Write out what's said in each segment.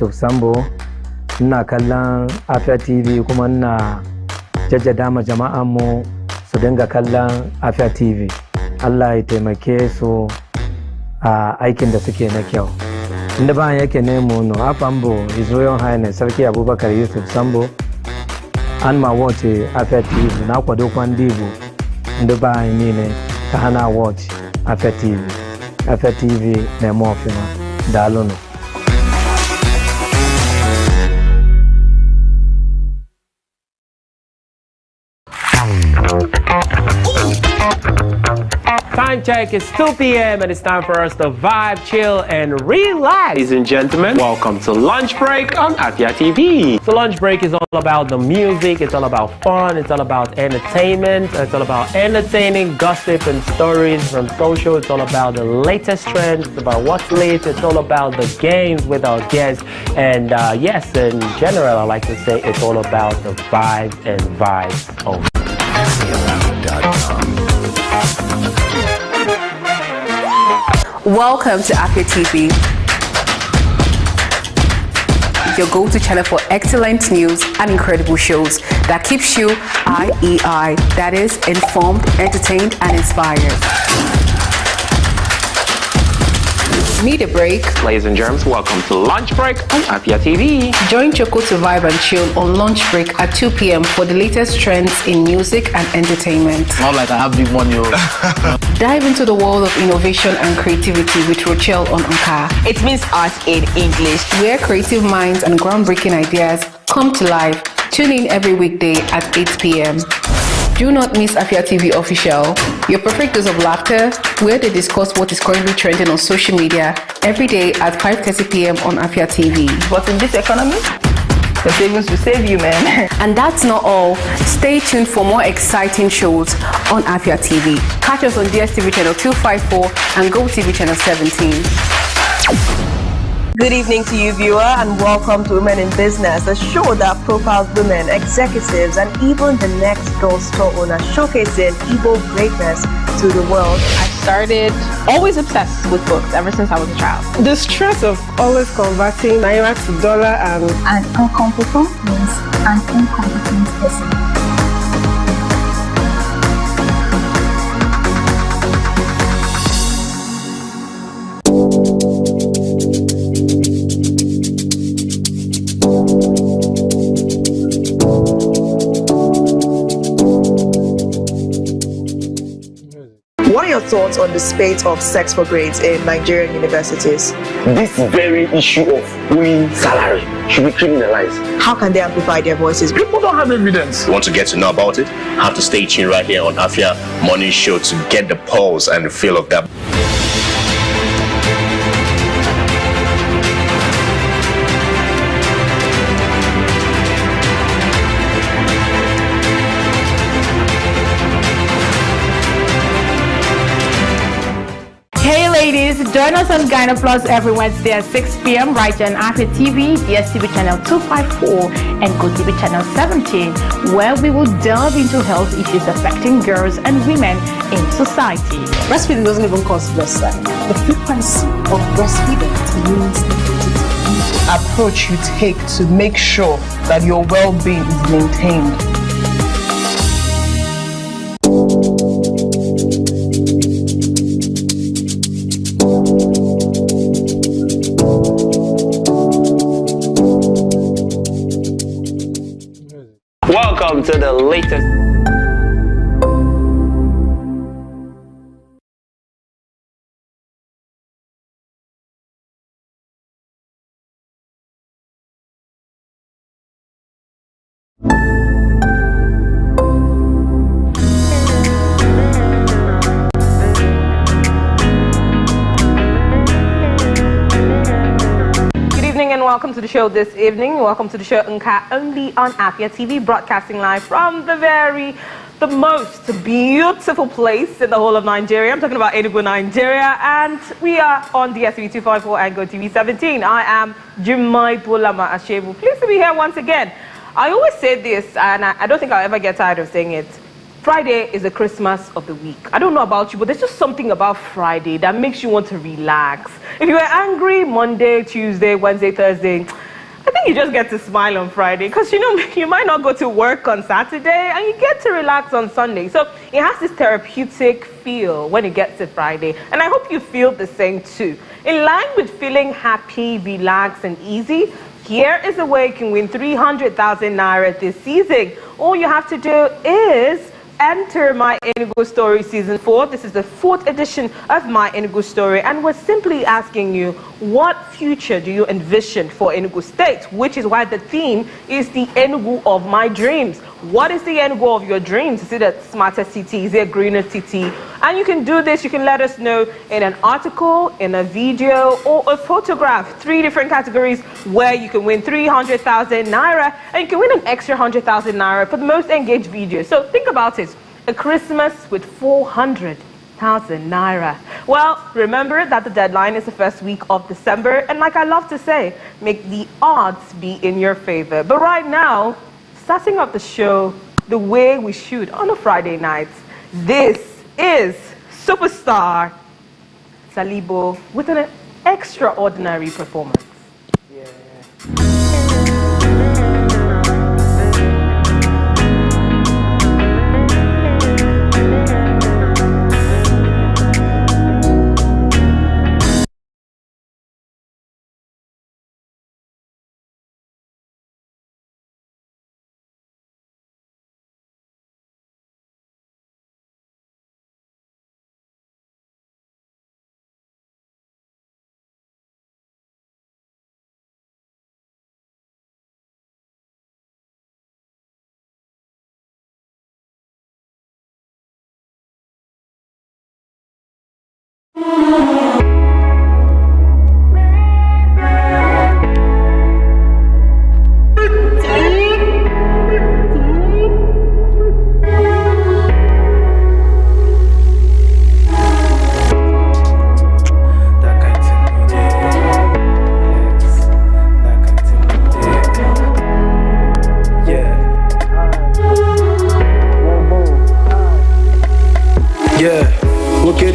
Sambo, ina kallon Afia TV kuma ina jaddada ma jama'an mu su dinga kallon Afia TV. Allah ya taimake su a aikin da suke na kyau. Inda ba yake ne mu no Afambo His Royal Highness Sarki Abubakar Yusuf Sambo an ma watch Afia TV na kwado kwandibu. Inda ba ni ne ka hana watch Afia TV. Afia TV na mo fima dalono. Time check, it's 2 p.m. and it's time for us to vibe, chill, and relax. Ladies and gentlemen, welcome to Lunch Break on Afia TV. So Lunch Break is all about the music, it's all about fun, it's all about entertainment, it's all about entertaining gossip and stories from social, it's all about the latest trends, it's about what's lit, it's all about the games with our guests, and yes, in general, I like to say it's all about the vibes and vibes only. Welcome to Afia TV, your go-to channel for excellent news and incredible shows that keeps you IEI, that is, informed, entertained, and inspired. Need a break? Ladies and germs, welcome to Lunch Break on Afia TV. Join Choco to vibe and chill on Lunch Break at 2 p.m. for the latest trends in music and entertainment. Not like I have big money. Dive into the world of innovation and creativity with Rochelle on Anka. It means art in English. Where creative minds and groundbreaking ideas come to life. Tune in every weekday at 8 p.m. Do not miss Afia TV Official, your perfect dose of laughter, where they discuss what is currently trending on social media every day at 5:30 p.m. on Afia TV. But in this economy, the savings will save you, man. And that's not all. Stay tuned for more exciting shows on Afia TV. Catch us on DSTV channel 254 and GoTV channel 17. Good evening to you, viewer, and welcome to Women in Business, a show that profiles women, executives, and even the next girl store owner, showcasing Igbo greatness to the world. I started always obsessed with books ever since I was a child. The stress of always converting naira to dollar and an incompetent means an incompetent person. What are your thoughts on the spate of sex for grades in Nigerian universities? This very issue of owing salary should be criminalized. How can they amplify their voices? People don't have evidence. Want to get to know about it? Have to stay tuned right here on Afia Morning Show to get the pulse and the feel of that. Join us on Gyna Plus every Wednesday at 6 p.m. right here on Afia TV, DSTV channel 254 and GoTV channel 17, where we will delve into health issues affecting girls and women in society. breastfeeding doesn't even cause breastfeeding. The frequency of breastfeeding determines the approach you take to make sure that your well-being is maintained. Welcome to the latest. Welcome to the show this evening. Welcome to the show Nka, only on Afia TV, broadcasting live from the most beautiful place in the whole of Nigeria. I'm talking about Enugu, Nigeria, and we are on DSTV 254 and GoTV 17. I am Jumai Bulama Ashebu. Pleased to be here once again. I always say this, and I don't think I'll ever get tired of saying it. Friday is the Christmas of the week. I don't know about you, but there's just something about Friday that makes you want to relax. If you were angry Monday, Tuesday, Wednesday, Thursday, I think you just get to smile on Friday because, you know, you might not go to work on Saturday and you get to relax on Sunday. So it has this therapeutic feel when it gets to Friday. And I hope you feel the same too. In line with feeling happy, relaxed, and easy, here is a way you can win 300,000 Naira this season. All you have to do is enter My Enugu Story Season 4. This is the 4th edition of My Enugu Story, and we're simply asking you, what future do you envision for Enugu State? Which is why the theme is the Enugu of my dreams. What is the Enugu of your dreams? Is it a smarter city? Is it a greener city? And you can do this, you can let us know in an article, in a video, or a photograph. 3 different categories where you can win 300,000 Naira, and you can win an extra 100,000 Naira for the most engaged video. So think about it, a Christmas with 400,000 Naira. Well, remember that the deadline is the first week of December, and like I love to say, make the odds be in your favor. But right now, starting up the show the way we should on a Friday night, this is superstar Salibo with an extraordinary performance.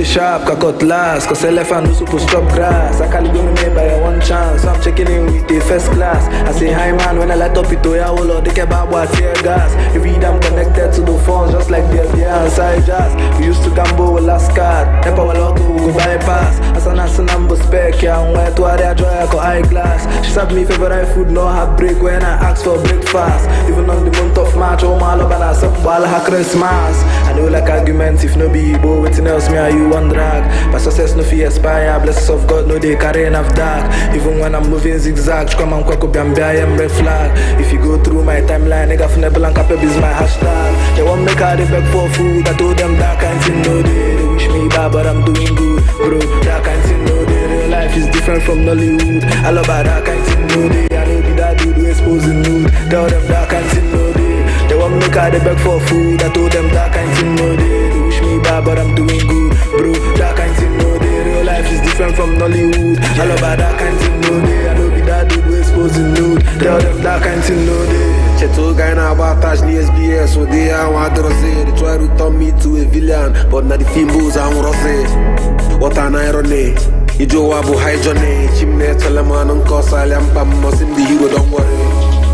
Sharp, got last, cause elephant no supposed to chop grass. I can't go me by one chance, so I'm checking in with the first class. I say hi man when I light up it to ya, oh lord, they care about what tear gas. You read I'm connected to the phones just like the and side jazz. We used to gamble with last card, never will auto we bypass. As an answer number spec, yeah, I'm where to a joy I got eyeglass. She served me favorite food, no heartbreak when I ask for breakfast. Even on the month of March, oh my love and I suck ball her Christmas. I know like arguments if no be bo, waiting else me are you one drag. But success no fear aspire, blessings of God no they carry enough dark. Even when I'm moving zigzag, come on kwako biambi I am red flag. If you go through my timeline, nigga funable and capable is my hashtag. They won't make her they beg for food, I told them that kind thing no day. They wish me bad but I'm doing good, bro. That kind thing no day. Real life is different from Nollywood. I love how that kind thing no day. I know be that dude who exposing nude. Tell them that kind thing no day. They won't make her they beg for food, I told them that kind thing no day. They wish me bad but I'm doing good, bro. That kind thing no day. Real life is different from Nollywood. I love how that kind thing no day. I know be that dude who exposing nude. Tell them that kind thing no day. Cheto guy na abatage ni SBS, so they are want to say. They try to turn me to a villain, but now the films are rose. What an irony. Ijo wabu high journey. Chimney tell them man on cause I am must the hero, don't worry.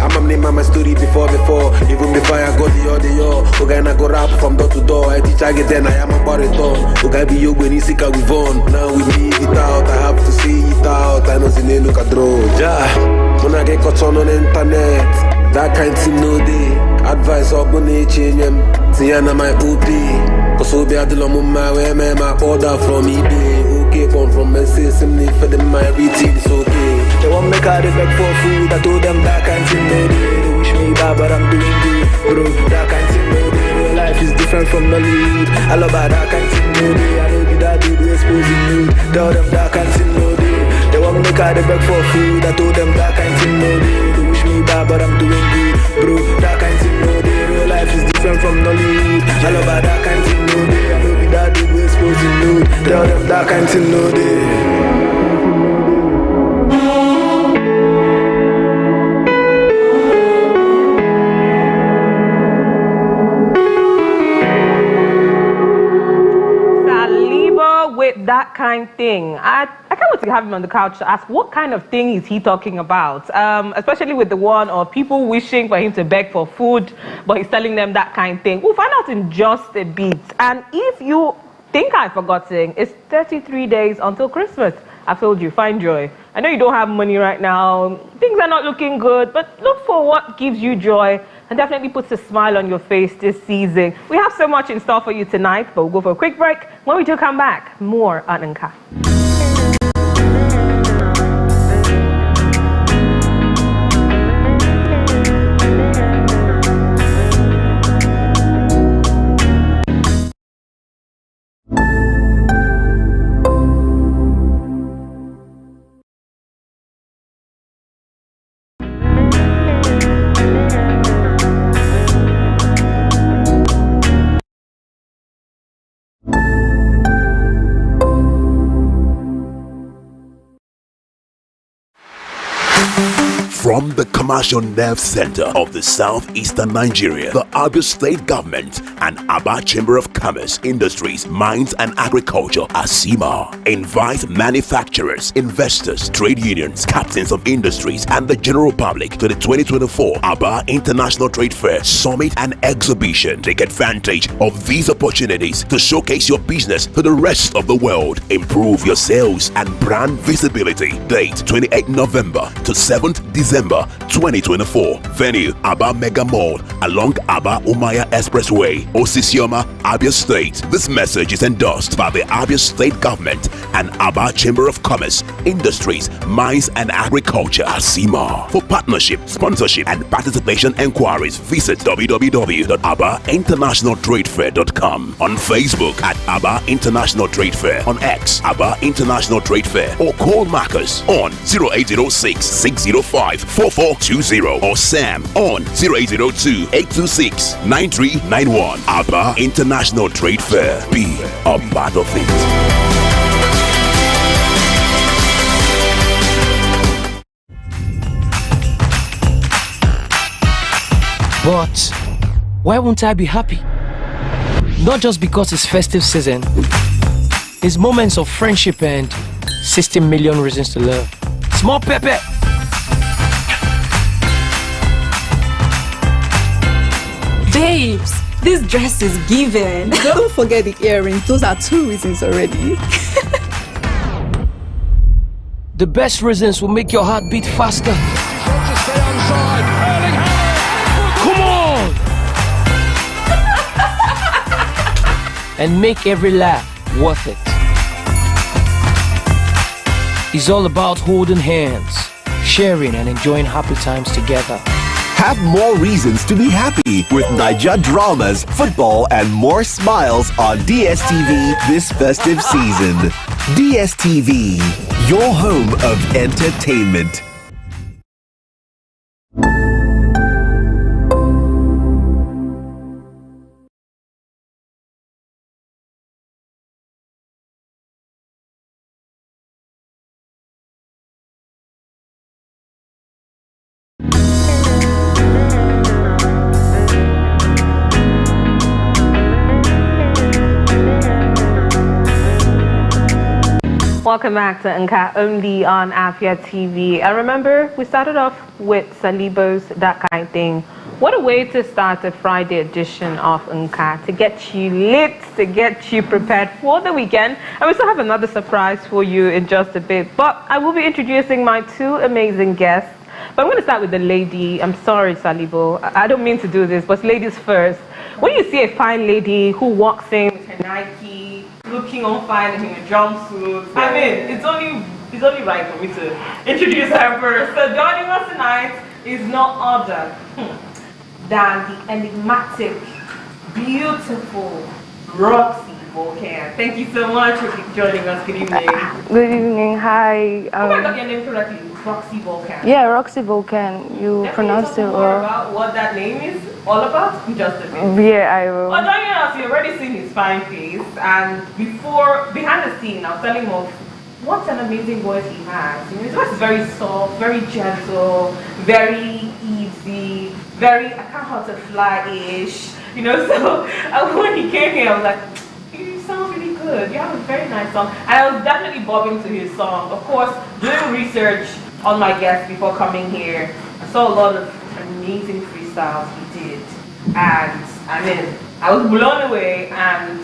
I'm a name my story before even before I got the audio. Okay, I go rap from door to door. I teach I get then I am a baritone. Okay, be you when you sick with on. Now we leave it out. I have to see it out. I know the look at draw. Yeah, when I get caught on the internet. That kind of no day. Advice up on the change them. Tiana my OP. Cause so be a deal on my way, my order from eBay. Okay, come from me, say simply for them, my everything is okay. They won't make her they beg for food. I told them that kind of no day. They wish me bad, but I'm doing good, bro. That kind of no day. Real life is different from Nollywood. I love how that kind of no day. I know be that dude who exposing nude. Tell them that kind of no day. They won't make her they beg for food. I told them that kind of no day. They wish me bad, but I'm doing good, bro. That kind of no day. Real life is different from Nollywood. I love how that kind of no day. I know be that dude who exposing nude. Tell them that kind of no day. kind thing. I can't wait to have him on the couch to ask what kind of thing is he talking about, especially with the one of people wishing for him to beg for food, but he's telling them that kind thing. We'll find out in just a bit. And if you think I've forgotten, it's 33 days until Christmas. I told you, find joy. I know you don't have money right now. Things are not looking good, but look for what gives you joy and definitely puts a smile on your face this season. We have so much in store for you tonight, but we'll go for a quick break. When we do come back, more on Nka. From the commercial nerve center of the southeastern Nigeria, the Abia State Government and Aba Chamber of Commerce, Industries, Mines and Agriculture, ASIMA, invite manufacturers, investors, trade unions, captains of industries, and the general public to the 2024 Aba International Trade Fair Summit and Exhibition. Take advantage of these opportunities to showcase your business to the rest of the world. Improve your sales and brand visibility. Date 28 November to 7th December 2024. Venue Aba Mega Mall along Aba Umaya Expressway, Osisioma, Abia State. This message is endorsed by the Abia State Government and Aba Chamber of Commerce, Industries, Mines and Agriculture, ASIMA. For partnership, sponsorship and participation enquiries, visit www.abainternationaltradefair.com. On Facebook at Aba International Trade Fair, on X Aba International Trade Fair, or call Marcus on 0806 605 4420 or Sam on 0802 826 9391. Aba International Trade Fair. Be a part of it. But why won't I be happy? Not just because it's festive season. It's moments of friendship and 60 million reasons to love. Small Pepe. Babes, this dress is given. Don't forget the earrings. Those are 2 reasons already. The best reasons will make your heart beat faster. Come on! And make every laugh worth it. It's all about holding hands, sharing and enjoying happy times together. Have more reasons to be happy with Niger dramas, football, and more smiles on DSTV this festive season. DSTV, your home of entertainment. Welcome back to Nka, only on Afia TV. And remember, we started off with Salibo's That Kind Thing. What a way to start a Friday edition of Nka, to get you lit, to get you prepared for the weekend. And we still have another surprise for you in just a bit. But I will be introducing my 2 amazing guests. But I'm going to start with the lady. I'm sorry, Salibo. I don't mean to do this, but ladies first. When you see a fine lady who walks in with her Nike, looking on fine in a jumpsuit, I mean, it's only right for me to introduce her first. So joining us tonight is no other than the enigmatic, beautiful Roxy Volcan. Thank you so much for joining us. Good evening. Good evening. Hi. Have I got your name correctly? Roxy Volcan. Yeah, Roxy Volcan. You pronounced it more well. About what that name is all about? Just a bit. Yeah, I will. Well, joining us, you've already seen his fine face, and behind the scene, I'll tell him of what an amazing voice he has. You know, his voice is very soft, very gentle, very easy, very I can't how to fly-ish. You know, so when he came here, I was like, you sound really good. You have a very nice song. And I was definitely actually bobbing to his song. Of course, doing research on my guest before coming here, I saw a lot of amazing freestyles he did. And I mean, I was blown away, and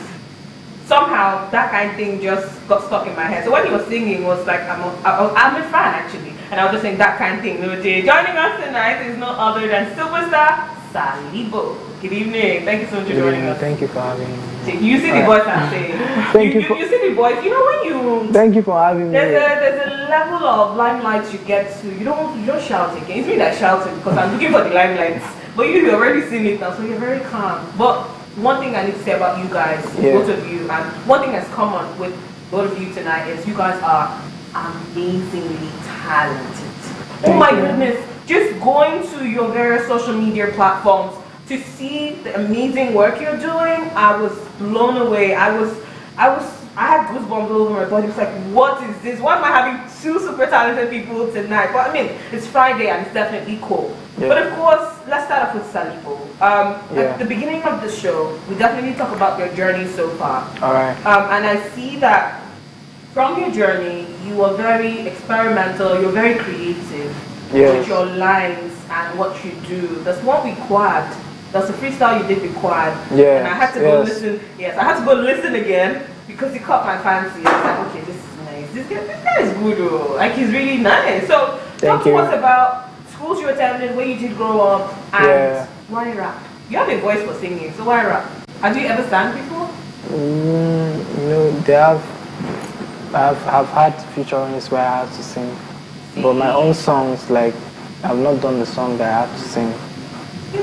somehow that kind of thing just got stuck in my head. So when he was singing, it was like, I'm a fan actually. And I was just saying that kind of thing. Joining us tonight is no other than superstar Salibo. Good evening. Thank you so much for joining us. Thank you for having me. You see the voice I'm saying. You see the voice. You know when you. Thank you for having me. There's a level of limelight you get to. You don't shout again. It's me that shouting because I'm looking for the limelight. But you've already seen it now, so you're very calm. But one thing I need to say about you guys, both of you, and one thing that's common with both of you tonight is you guys are amazingly talented. Oh my goodness, just going to your various social media platforms to see the amazing work you're doing, I was blown away. I had goosebumps all over my body. It was like, what is this? Why am I having two super talented people tonight? But I mean, it's Friday and it's definitely cool. Yeah. But of course, let's start off with Salibo. At the beginning of the show, we definitely talk about your journey so far. All right. And I see that from your journey, you were very experimental, you're very creative with your lines and what you do. There's one with Quad. There's a freestyle you did with Quad. Yeah. And I had to go listen. Yes, I had to go listen again because it caught my fancy. I was like, okay, this is nice. This guy is good, though. Like, he's really nice. So, talk to us about schools you attended, where you did grow up, and why rap? You have a voice for singing, so why rap? Have you ever sang before? I've had featurings where I have to sing, but my own songs, like, I've not done the song that I have to sing.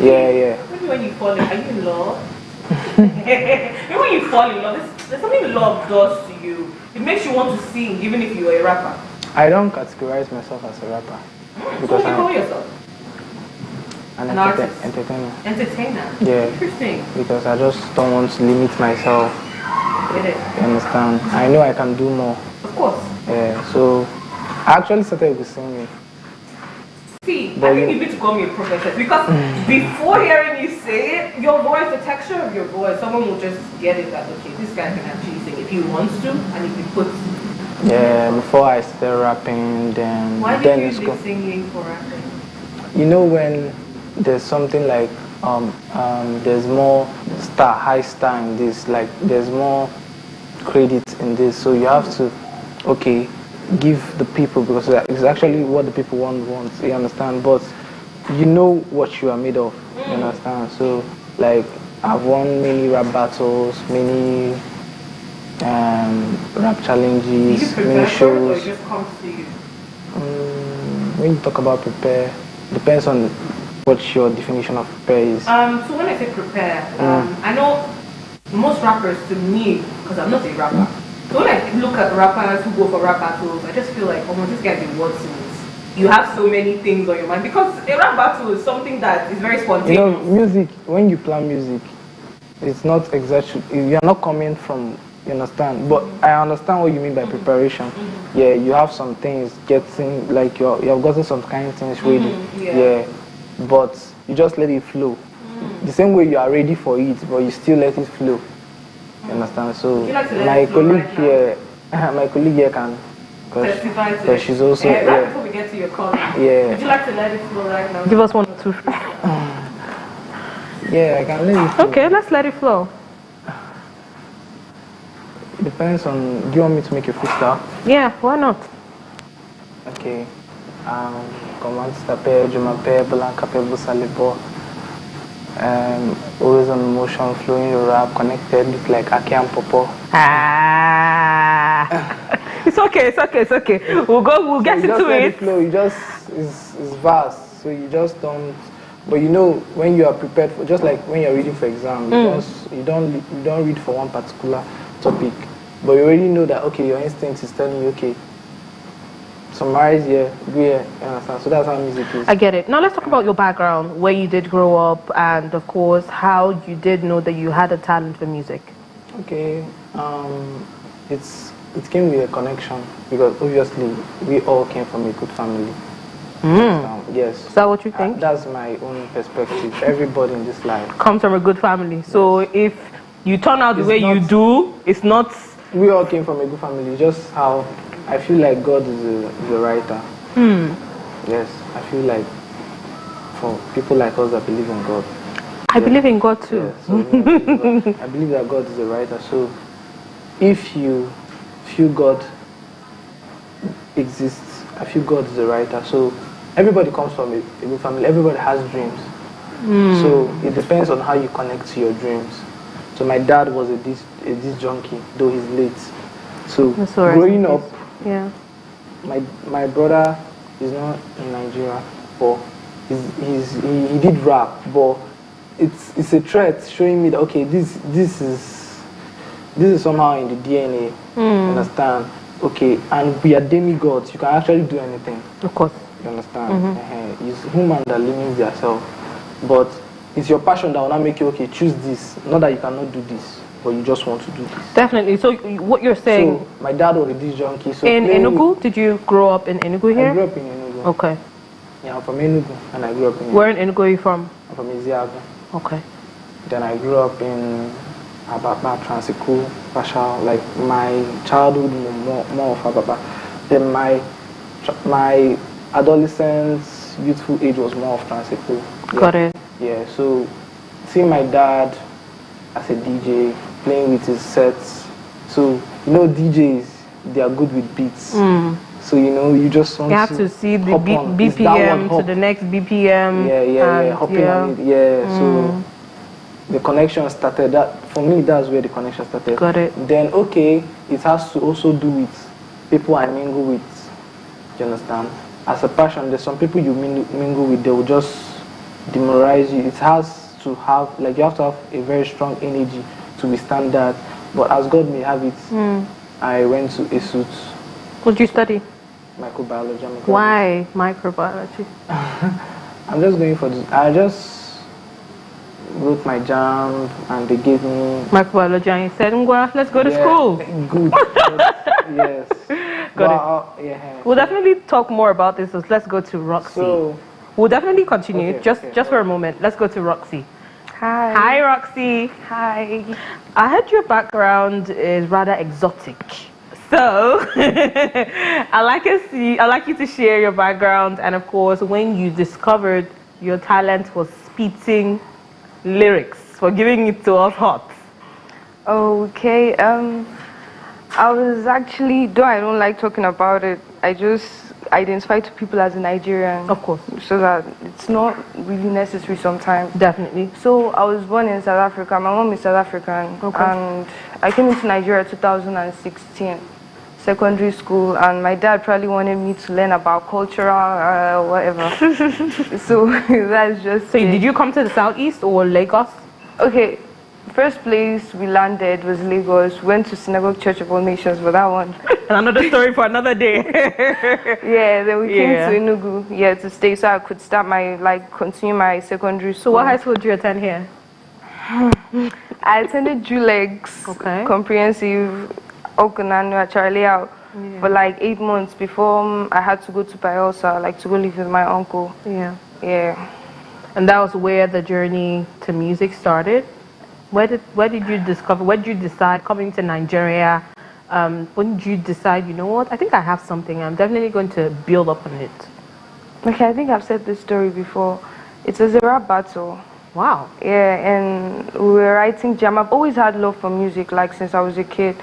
Yeah. Maybe when you fall in, are you in love? Maybe when you fall in love, there's something love does to you. It makes you want to sing, even if you're a rapper. I don't categorize myself as a rapper. Because what do you call yourself? An artist? Entertainer. Entertainer? Yeah. Interesting. Because I just don't want to limit myself. Get it? You understand? I know I can do more. Of course. Yeah, so I actually started with singing. See, I think you need to call me a prophetess because before hearing you say it, your voice, the texture of your voice, someone will just get it that, okay, this guy can actually sing if he wants to and if he puts. Yeah, before I started rapping, then. Why did you leave singing for rapping? You know, when there's something like, there's more high star in this, like there's more credit in this, so you have to, okay, give the people, because it's actually what the people want, you understand, but you know what you are made of, you understand, so like I've won many rap battles, many rap challenges, many shows. Or it just comes to you? When you talk about prepare, depends on what your definition of prepare is. So when I say prepare, I know most rappers, to me, because I'm not a rapper, so when I look at rappers who go for rap battles, I just feel like, oh, this guy's a wordsmith. You have so many things on your mind, because a rap battle is something that is very spontaneous. You know, music, when you plan music, it's not exactly, you're not coming from, you understand, but I understand what you mean by preparation. Yeah, you have some things getting, like you have gotten some kind of things ready. Yeah, but you just let it flow. The same way you are ready for it, but you still let it flow. You understand? So my colleague here, can, because she's also right before we get to your colleague. Yeah. Would you like to let it flow right now? Give us one or two. Yeah, I can let it flow. Okay, let's let it flow. It depends on, do you want me to make a freestyle? Yeah, why not? Okay. Comment s'appelle, je m'appelle Blanca Pebo Salibo. Always on motion, flowing your rap, connected with like Afia and Popo. It's okay. We'll get into it. Flow, you just, it's vast, so you just don't, but you know, when you are prepared for, just like when you're reading for exam, you don't read for one particular topic, but you already know that, okay, your instinct is telling you, okay, summarize here, you understand? So that's how music is. I get it. Now let's talk about your background, where you did grow up, and of course, how you did know that you had a talent for music. Okay, it came with a connection, because obviously we all came from a good family. Yes. Is that what you think? That's my own perspective. Everybody in this life comes from a good family. So if you turn out the way you do, it's not we all came from a good family. Just how I feel like God is a writer. Yes, I feel like for people like us that believe in God. I believe in God too. Yeah, so, I believe that God is a writer. So if you feel God exists, I feel God is a writer. So everybody comes from a good family. Everybody has dreams. So it depends on how you connect to your dreams. So my dad was a disc junkie, though he's late. So growing up, my brother is not in Nigeria, but he did rap, but it's a threat showing me that okay, this is somehow in the DNA. Understand? Okay, and we are demigods. You can actually do anything. Of course. You understand? It's human that limits themselves, but it's your passion that will not make you okay. Choose this. Not that you cannot do this, but you just want to do this. Definitely. So what you're saying? So my dad was a disc junkie. So in Enugu, did you grow up in Enugu here? I grew up in Enugu. Okay. Yeah, I'm from Enugu, and I grew up in Enugu. Where in Enugu are you from? I'm from Eziago. Okay. Then I grew up in Ababa, Transiku, Pasha. Like my childhood more of Ababa. Then my adolescence, youthful age was more of Transiku. Yeah. Got it. Yeah. So seeing my dad as a DJ playing with his sets. So DJs, they are good with beats. So you just want you have to see the BPM to the next BPM. Yeah, hopping on it. Yeah. So the connection started. That for me, that's where the connection started. Got it. Then it has to also do with people I mingle with. Do you understand? As a passion, there's some people you mingle with, they will just demoralize you. It has to have you have to have a very strong energy to withstand that. But as God may have it, I went to ESUT. What did you study? Microbiology. Why microbiology? I'm just going for this. I just wrote my JAMB and they gave me microbiology and you said, let's go to school. Good. Yes. Got it. We'll definitely talk more about this. So let's go to Roxy. So, we'll definitely continue. Just for a moment. Let's go to Roxy. Hi. Hi, Roxy. Hi. I heard your background is rather exotic. So, I'd like you to share your background and, of course, when you discovered your talent for spitting lyrics, for giving it to us hot. Okay. I was actually, though I don't like talking about it, I just identify to people as a Nigerian. Of course. So that it's not really necessary sometimes. Definitely. So I was born in South Africa. My mom is South African. Okay. And I came into Nigeria 2016, secondary school, and my dad probably wanted me to learn about cultural whatever. So that's just So did you come to the Southeast or Lagos? Okay. First place we landed was Lagos. Went to Synagogue Church of All Nations for that one. And another story for another day. Yeah, then we came to Enugu, to stay so I could start continue my secondary school. So what high school did you attend here? I attended Julex Comprehensive Okunanu at Charlie Out for 8 months before I had to go to Bayelsa, to go live with my uncle. Yeah. And that was where the journey to music started? Where did you decide coming to Nigeria? When did you decide, you know what, I think I have something, I'm definitely going to build up on it? Okay, I think I've said this story before. It was a rap battle. Wow. Yeah, and we were writing jam. I've always had love for music, since I was a kid.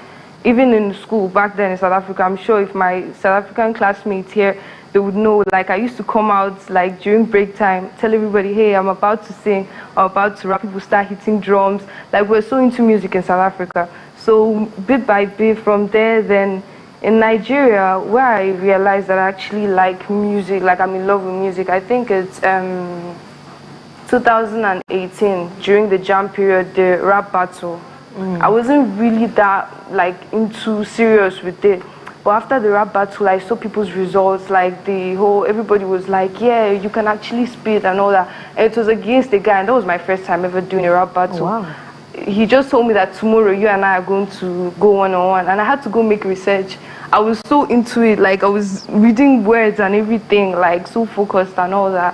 Even in school, back then in South Africa, I'm sure if my South African classmates here, they would know, I used to come out, during break time, tell everybody, hey, I'm about to sing, I'm about to rap, people start hitting drums. We're so into music in South Africa. So, bit by bit from there, then in Nigeria, where I realized that I actually like music, I'm in love with music, I think it's 2018, during the jam period, the rap battle. I wasn't really that, into serious with it. But after the rap battle, I saw people's results, everybody was yeah, you can actually spit and all that. And it was against the guy, and that was my first time ever doing a rap battle. Oh, wow. He just told me that tomorrow you and I are going to go one-on-one, and I had to go make research. I was so into it, I was reading words and everything, so focused and all that.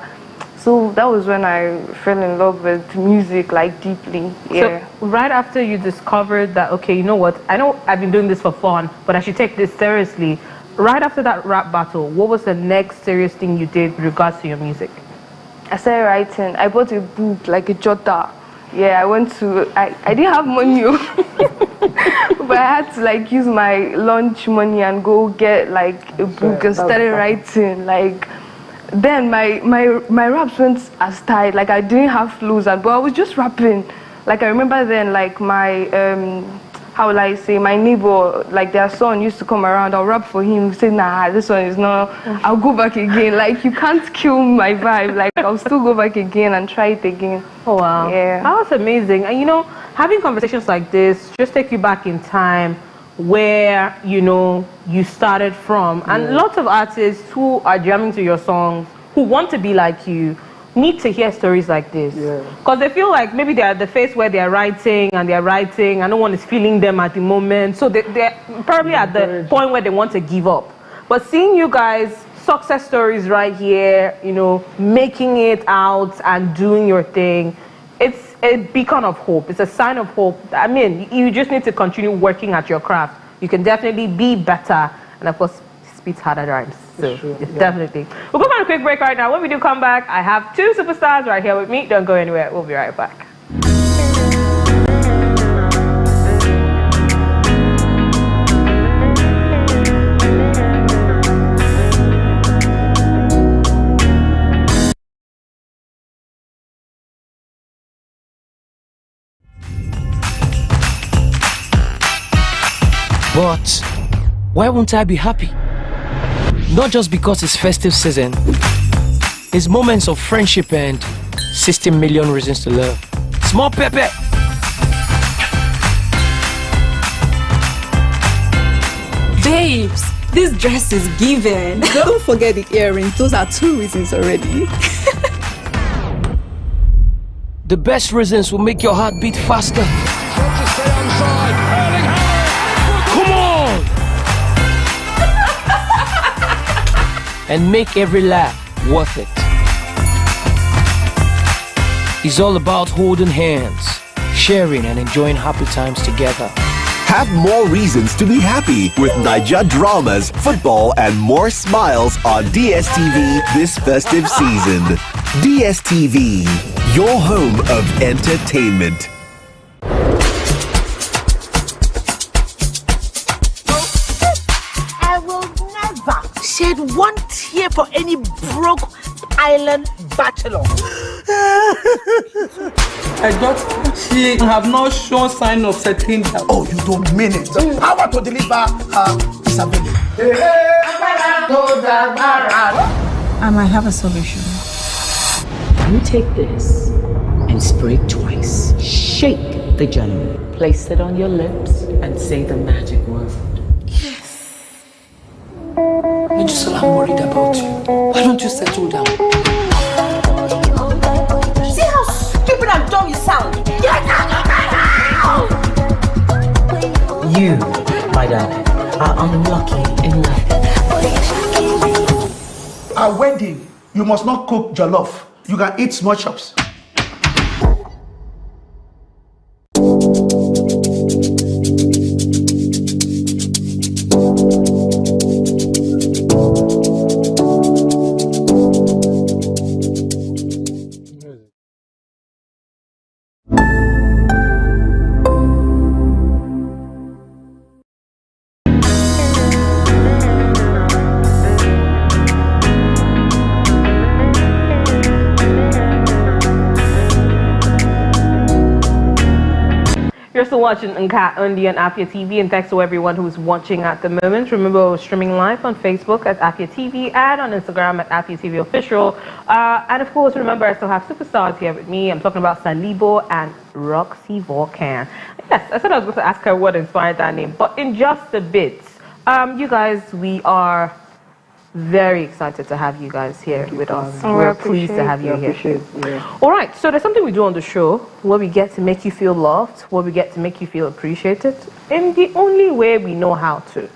So that was when I fell in love with music, like deeply. Yeah. So right after you discovered that, okay, you know what, I know I've been doing this for fun, but I should take this seriously. Right after that rap battle, what was the next serious thing you did with regards to your music? I started writing. I bought a book, like a jotter. Yeah, I didn't have money, but I had to like use my lunch money and go get like a book and started writing. Like, then my raps went as tight. Like I didn't have flows, but I was just rapping. Like I remember then, like my how will I say, my neighbor, like their son used to come around, I'll rap for him, say, nah, this one is not, I'll go back again. Like, you can't kill my vibe. Like, I'll still go back again and try it again. Oh, wow. Yeah. That was amazing. And, you know, having conversations like this just take you back in time where, you know, you started from. And lots of artists who are jamming to your songs, who want to be like you, need to hear stories like this, because they feel like maybe they're at the phase where they're writing and no one is feeling them at the moment, so they're probably at the point where they want to give up. But seeing you guys, success stories right here, you know, making it out and doing your thing, it's a beacon of hope. It's a sign of hope. I mean, you just need to continue working at your craft. You can definitely be better, and of course spit harder rhymes. So definitely. We'll go on a quick break right now. When we do come back, I have two superstars right here with me. Don't go anywhere. We'll be right back. But why won't I be happy? Not just because it's festive season. It's moments of friendship and 60 million reasons to love. Small Pepe. Babes, this dress is given. Don't forget the earrings. Those are 2 reasons already. The best reasons will make your heart beat faster. Come on! And make every laugh worth it. It's all about holding hands, sharing and enjoying happy times together. Have more reasons to be happy with Niger dramas, football, and more smiles on DSTV this festive season. DSTV, your home of entertainment. I will never shed one tear for any broke island bachelor. I just she have not shown sign of settling down. Oh, you don't mean it. Power to deliver her Isabella. I might have a solution. You take this and spray it twice. Shake the gentleman. Place it on your lips and say the magic word. Medusa, I'm worried about you. Why don't you settle down? See how stupid and dumb you sound? You, my darling, are unlucky in life. Our wedding, you must not cook jollof. You can eat small chops. You're still watching Nka Undi on Afia TV, and thanks to everyone who's watching at the moment. Remember, we're streaming live on Facebook at Afia TV and on Instagram at Afia TV Official. And of course, remember, I still have superstars here with me. I'm talking about Salibo and Roxy Volcan. Yes, I said I was going to ask her what inspired that name, but in just a bit, you guys, we are very excited to have you guys here with us. We're pleased to have you here. All right, so there's something we do on the show where we get to make you feel loved, where we get to make you feel appreciated in the only way we know how to.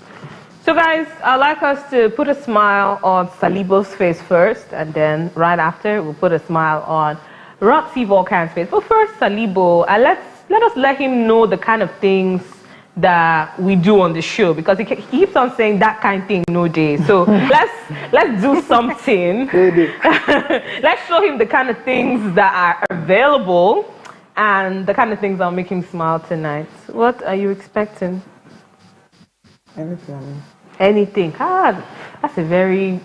So So guys, I'd like us to put a smile on Salibo's face first, and then right after we'll put a smile on Roxy Volcan's face. But first, Salibo, let him know the kind of things that we do on the show, because he keeps on saying that kind of thing no day. So let's do something. Let's show him the kind of things that are available and the kind of things that'll make him smile tonight. What are you expecting? Anything. Anything. That's a very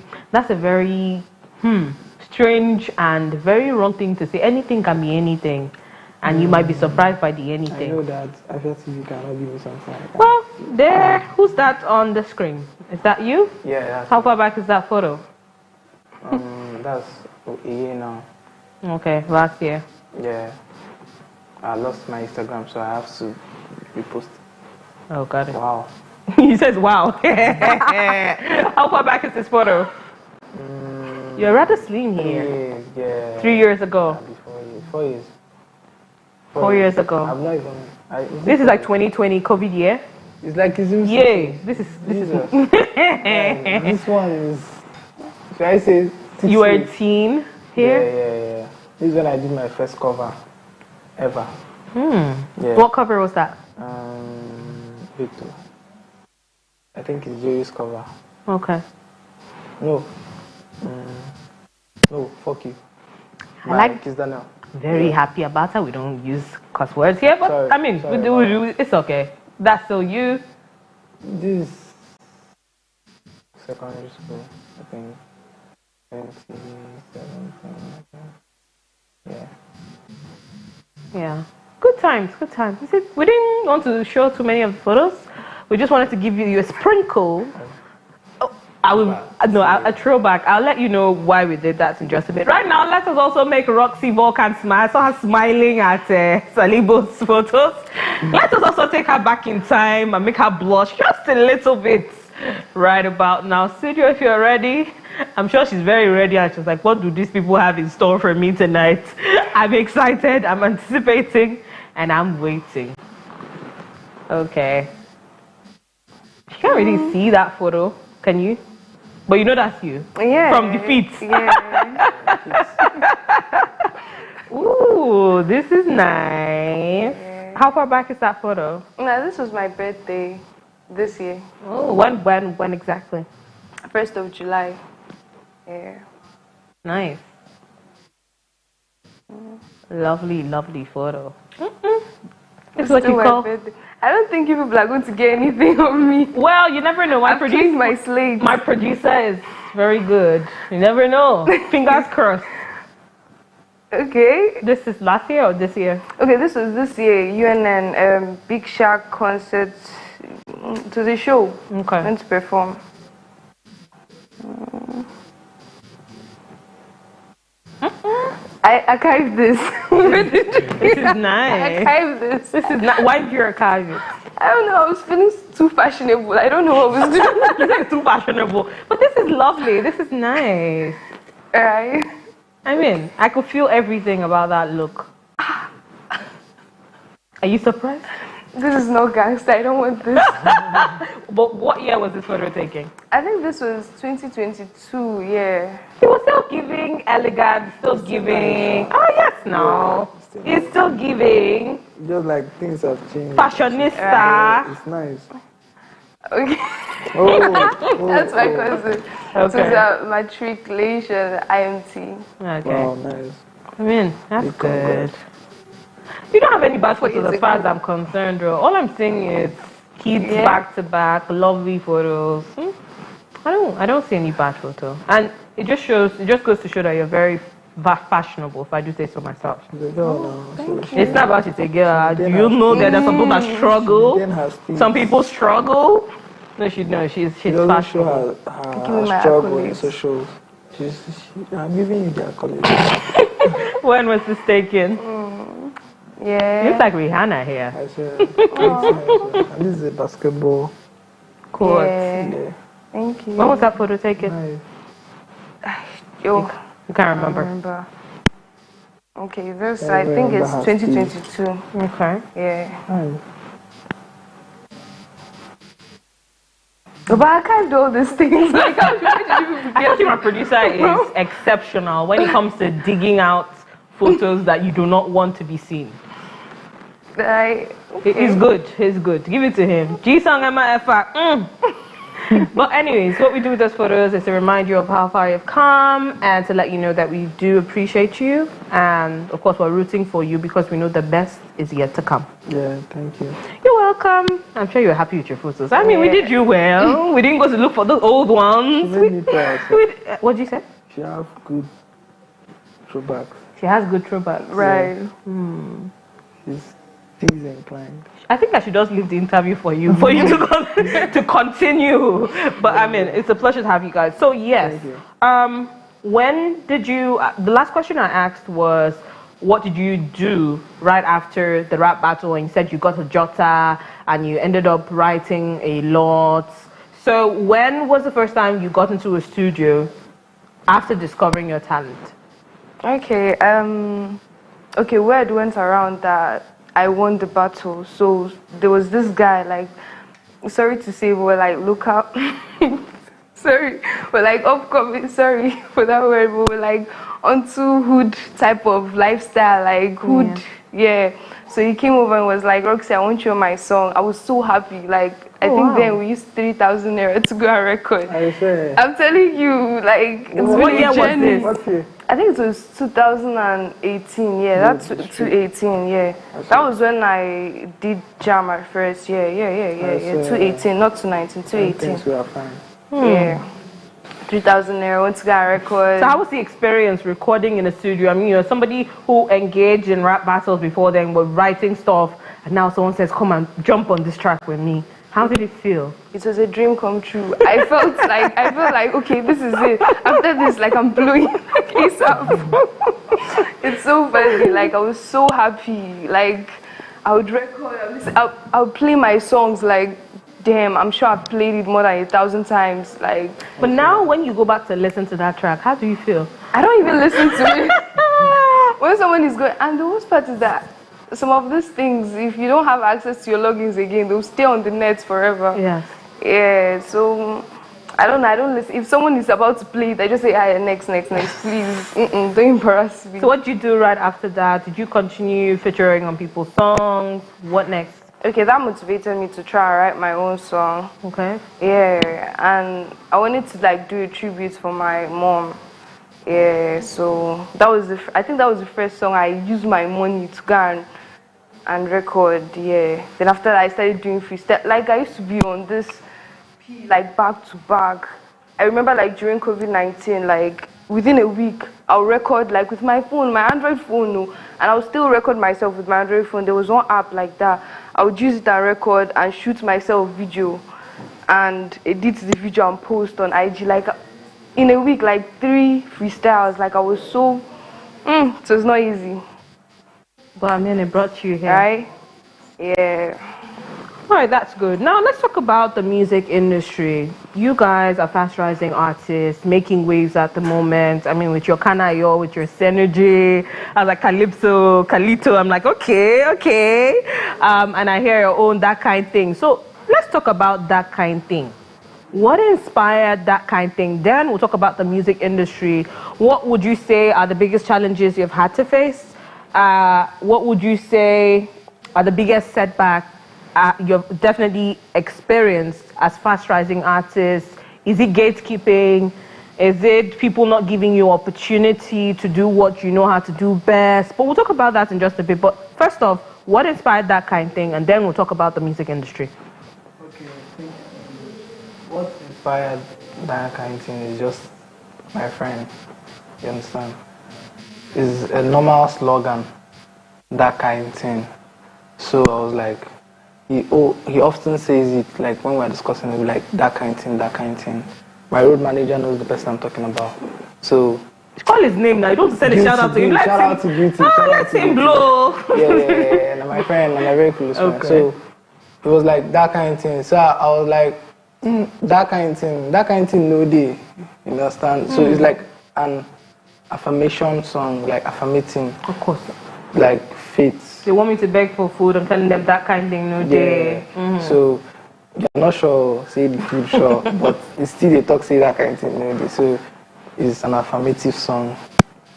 strange and very wrong thing to say. Anything can be anything, and you might be surprised by the anything. I know that Afia TV cannot give me something like that. Well, there. Who's that on the screen? Is that you? Yeah, that's How far back is that photo? That's a year now. Okay, last year. Yeah. I lost my Instagram, so I have to repost. Oh, got it. Wow. He says, wow. How far back is this photo? You're rather slim here. Yeah. 3 years ago. Before 4 years. 4 years ago. I'm not even. This is like 2020 COVID year. It's like it's even. Yeah. This is. This one is. Should I say? You were a teen here. Yeah. This is when I did my first cover ever. Yeah. What cover was that? Victor. I think it's Jerry's cover. Okay. No. No, fuck you. I like Kiss Daniel. Very happy about that. We don't use cuss words here, but Sorry, I mean, sorry we do, it's okay. That's still you. This secondary school, I think. 27. Yeah. Yeah. Good times, good times. You see, we didn't want to show too many of the photos. We just wanted to give you a sprinkle. A throwback. I'll let you know why we did that in just a bit. Right now, let us also make Roxy Volcan smile. I saw her smiling at Salibo's photos. Let us also take her back in time and make her blush just a little bit right about now. Studio, if you're ready. I'm sure she's very ready, and she's like, what do these people have in store for me tonight? I'm excited, I'm anticipating, and I'm waiting. Okay. You can't really see that photo, can you? But you know that's you. Yeah. From the feet. Yeah. Ooh, this is nice. Yeah. How far back is that photo? No, this was my birthday this year. Oh, when exactly? 1st of July. Yeah. Nice. Lovely, lovely photo. It's what you call. I don't think you people are going to get anything on me. Well, you never know. I've changed my slate. My producer is very good. You never know. Fingers crossed. Okay. This is last year or this year? Okay, this was this year. UNN Big Shark concert to the show. Okay. Went to perform. I archived this. This is nice. I archived this. This is not. Why did you archive it? I don't know. I was feeling too fashionable. I don't know what I was doing. Too fashionable. But this is lovely. This is nice. Right. I mean, I could feel everything about that look. Are you surprised? This is no gangster. I don't want this. But what year was this photo taken? I think this was 2022. Yeah. It was still giving elegant, still giving. Oh yes, no. It's still giving. Just like things have changed. Fashionista. It's nice. Okay. That's my cousin. Okay. It was a matriculation IMT. Okay. Wow, nice. I mean, that's good. You don't have any bad photos as far as I'm concerned, bro. All I'm saying is kids back to back, lovely photos. I don't see any bad photo. And it just goes to show that you're very fashionable, if I do say so myself. It's not about it's a girl. You know that there's some people that struggle. Some people struggle. No, she's fashionable. Her struggle in socials. I'm giving you the accolades. When was this taken? Yeah. You look like Rihanna here. I said, and this is a basketball court. Yeah. Thank you. When was that photo taken? Nice. Yo. You can't remember. I remember. Okay, this I think it's 2022. Okay. Yeah. Nice. But I can't do all these things. Like, I think my producer is exceptional when it comes to digging out photos that you do not want to be seen. He's good. He's good. Give it to him. G-Song MFA. But anyways, what we do with those photos is to remind you of how far you've come and to let you know that we do appreciate you. And of course, we're rooting for you because we know the best is yet to come. Yeah, thank you. You're welcome. I'm sure you're happy with your photos. I mean, we did you well. We didn't go to look for the old ones. What did you say? She have good throwbacks. She has good throwbacks. Right. She's inclined. I think I should just leave the interview for you to continue. But I mean, it's a pleasure to have you guys. So yes, when did you? The last question I asked was, what did you do right after the rap battle? And you said you got a jotter and you ended up writing a lot. So when was the first time you got into a studio after discovering your talent? Okay. Okay. Word went around that I won the battle. So there was this guy, like, sorry to say, we're like, look up. Sorry, we're like upcoming, sorry for that word, but we're like onto hood type of lifestyle, like hood, yeah. So he came over and was like, Roxy, I want you on my song. I was so happy, like, I think then we used 3,000 naira to go and record. I'm telling you, like, it's what been year a journey. was this? I think it was 2018, yeah, that's 2018, yeah. That was when I did Jam at first, yeah, 2018, not 2019, 2018. Yeah. 3,000 naira, went to go and record. So how was the experience recording in a studio? I mean, you're somebody who engaged in rap battles before then, was writing stuff, and now someone says, come and jump on this track with me. How did it feel? It was a dream come true. I felt like, okay, this is it. After this, like, I'm blowing ASAP. It's so funny. Like, I was so happy. Like, I would record, I would play my songs, like, damn, I'm sure I've played it more than 1,000 times. Like, but now when you go back to listen to that track, how do you feel? I don't even listen to it. When someone is going, and the worst part is that some of these things, if you don't have access to your logins again, they'll stay on the net forever. Yes. Yeah, so I don't listen. If someone is about to play it, I just say, next, please. Don't embarrass me. So what did you do right after that? Did you continue featuring on people's songs? What next? Okay, that motivated me to try and write my own song. Okay. Yeah, and I wanted to like do a tribute for my mom. Yeah, so that was I think that was the first song I used my money to go and record. Yeah. Then after that, I started doing freestyle. Like, I used to be on this, like, back to back. I remember, like, during COVID-19, like, within a week, I'll record, like, with my phone, my Android phone, and I'll still record myself with my Android phone. There was one app like that. I would use it and record and shoot myself video and edit the video and post on IG. Like, in a week, like, 3 freestyles. Like, I was so, it was not easy. But I mean, it brought you here. Right? Yeah. All right, that's good. Now, let's talk about the music industry. You guys are fast-rising artists, making waves at the moment. I mean, with your Kanayo, with your Synergy, I was like, Calypso, Calito. I'm like, okay. And I hear your own That Kind Thing. So let's talk about That Kind Thing. What inspired That Kind Thing? Then we'll talk about the music industry. What would you say are the biggest challenges you've had to face? What would you say are the biggest setbacks you've definitely experienced as fast-rising artists? Is it gatekeeping? Is it people not giving you opportunity to do what you know how to do best? But we'll talk about that in just a bit. But first off, what inspired That Kind Thing? And then we'll talk about the music industry. Okay, I think what inspired That Kind Thing is just my friend. You understand? It's a normal slogan, That Kind Thing. So I was like, he often says it, like when we're discussing it, like that kind thing. My road manager knows the person I'm talking about. So call his name now. You don't send a shout out to him. Shout out to Beauty. Let him blow. Yeah. And my friend, and my very close friend. So it was like that kind thing. So I was like, that kind thing, no day. You understand? So it's like an affirmation song, like affirmating. Of course. Like faith. They want me to beg for food. I'm telling them that kind thing, no day. So you're not sure, say the food sure, but it's still they talk say that kind of thing. You know, so it's an affirmative song.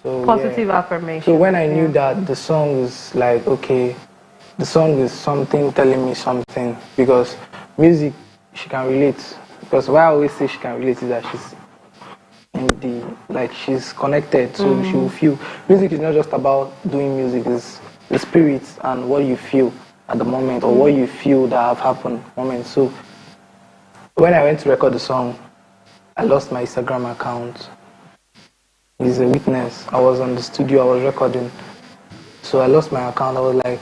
So, Positive affirmation. So when I knew that the song is like, okay, the song is something telling me something, because music, she can relate. Because why I always say she can relate is that she's in the, like she's connected, so she will feel. Music is not just about doing music, it's the spirit and what you feel at the moment, or what you feel that have happened moment. So when I went to record the song, I lost my Instagram account. He's a witness. I was on the studio, I was recording. So I lost my account. I was like,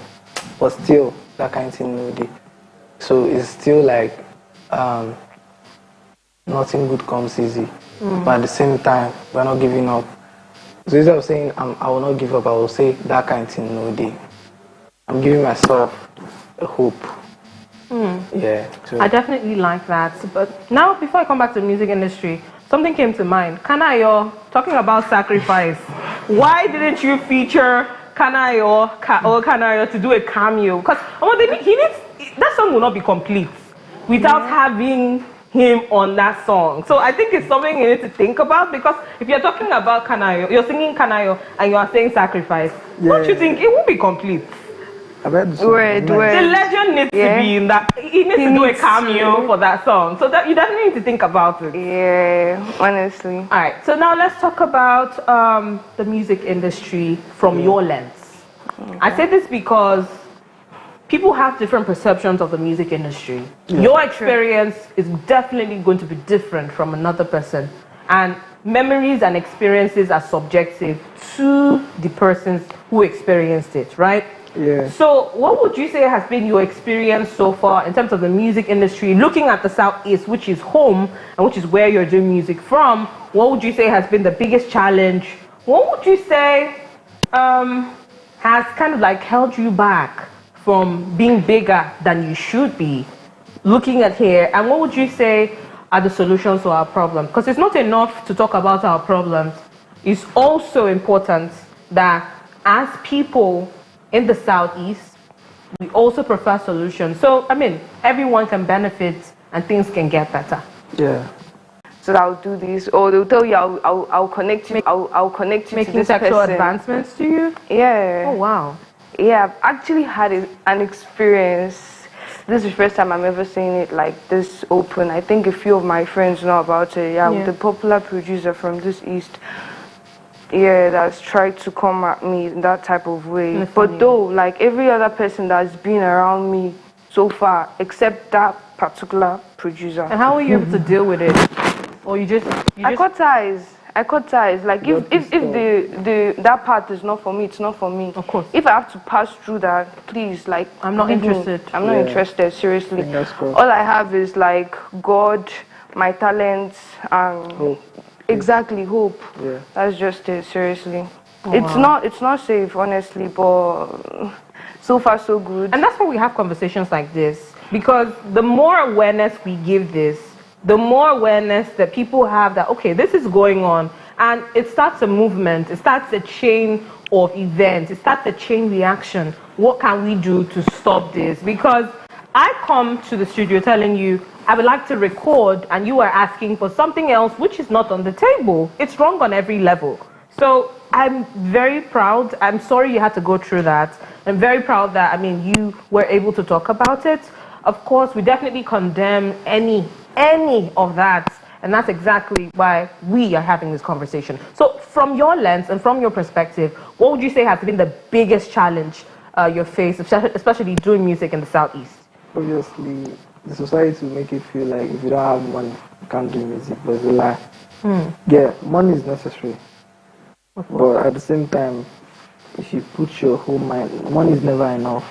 but still, that kind of thing. So it's still like, nothing good comes easy. But at the same time, we're not giving up. So instead of saying, I will not give up, I will say, that kind of thing, no day. I'm giving myself a hope. Yeah. So. I definitely like that. But now, before I come back to the music industry, something came to mind. Kanayo, talking about sacrifice. Why didn't you feature Kanayo to do a cameo? Because that song will not be complete without having him on that song. So I think it's something you need to think about, because if you're talking about Kanayo, you're singing Kanayo and you are saying sacrifice, don't you think it won't be complete? I've heard the song. The legend needs to be in that. He needs to do a cameo for that song. So that you definitely need to think about it. Yeah, honestly. All right. So now let's talk about the music industry from your lens. Okay. I say this because people have different perceptions of the music industry. Yeah. Your experience is definitely going to be different from another person. And memories and experiences are subjective to the persons who experienced it, right? Yeah. So what would you say has been your experience so far in terms of the music industry, looking at the Southeast, which is home and which is where you're doing music from? What would you say has been the biggest challenge? What would you say has kind of like held you back from being bigger than you should be, looking at here? And what would you say are the solutions to our problem? Because it's not enough to talk about our problems. It's also important that as people in the Southeast, we also prefer solutions. So, I mean, everyone can benefit and things can get better. Yeah. So I'll do this, or they'll tell you I'll connect you. I'll connect you Making to this sexual person. advancements to you? Yeah. Oh wow. Yeah, I've actually had an experience. This is the first time I'm ever seeing it like this open. I think a few of my friends know about it. Yeah, with the popular producer from this East. Yeah, that's tried to come at me in that type of way. But though, like every other person that's been around me so far, except that particular producer. And how were you able to deal with it? Or you just I cut ties. Like if that part is not for me, it's not for me. Of course. If I have to pass through that, please, like I'm not interested. I'm not interested, seriously. All I have is like God, my talents, and hope. Exactly, hope. Yeah. That's just it, seriously. Oh, It's not safe, honestly, but so far so good. And that's why we have conversations like this, because the more awareness we give this, the more awareness that people have that, okay, this is going on, and it starts a movement, it starts a chain of events, it starts a chain reaction. What can we do to stop this? Because I come to the studio telling you, I would like to record, and you are asking for something else which is not on the table. It's wrong on every level. So I'm very proud. I'm sorry you had to go through that. I'm very proud that, I mean, you were able to talk about it. Of course, we definitely condemn any of that. And that's exactly why we are having this conversation. So from your lens and from your perspective, what would you say has been the biggest challenge you face, especially doing music in the Southeast? Obviously, the society will make you feel like if you don't have money, you can't do music, but it's a lie. Yeah, money is necessary. But at the same time, if you put your whole mind, money is never enough.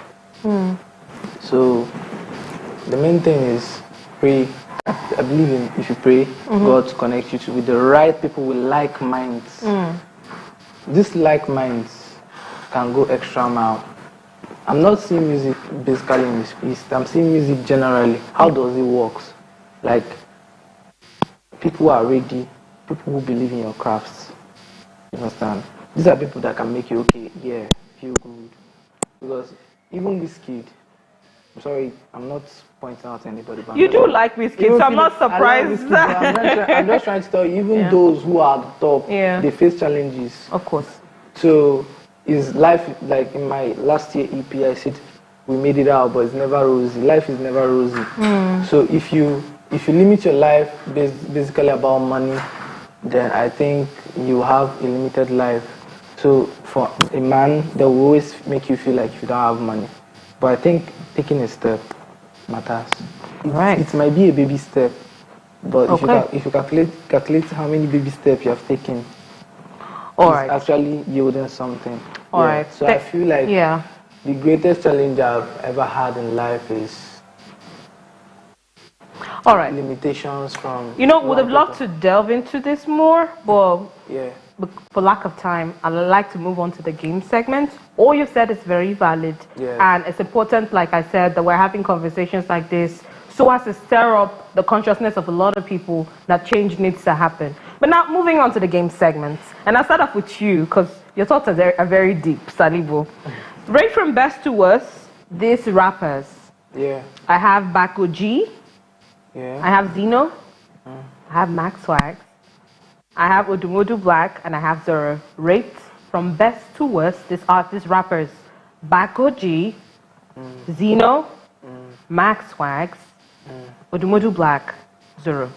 So the main thing is pray. I believe in if you pray, God to connect you with the right people with like minds. These like minds can go extra mile. I'm not seeing music basically in this East. I'm seeing music generally. How does it work? Like, people are ready, people who believe in your crafts. You understand? These are people that can make you okay, yeah, feel good. Because even this kid, sorry, I'm not pointing out anybody. But You do like whiskey, so I'm not surprised. I'm just trying to tell you, even those who are at the top, they face challenges. Of course. So, is life, like in my last year EP, I said, we made it out, but it's never rosy. Life is never rosy. So if you limit your life basically about money, then I think you have a limited life. So for a man, that will always make you feel like you don't have money. But I think taking a step matters. It might be a baby step, but if you calculate how many baby steps you have taken, it's actually yielding something. So I feel like the greatest challenge I've ever had in life is limitations from... would have loved to delve into this more, but for lack of time, I'd like to move on to the game segment. All you've said is very valid, and it's important, like I said, that we're having conversations like this so as to stir up the consciousness of a lot of people that change needs to happen. But now, moving on to the game segments, and I'll start off with you, because your thoughts are very deep, Salibo. Right from best to worst, these rappers. I have Bako G. I have Zeno. I have Max Swag. I have Odumodu Black, and I have Zoro. Rate from best to worst, these rappers. Bako G, Zeno, Max Swags, Odumodu Black, Zoro.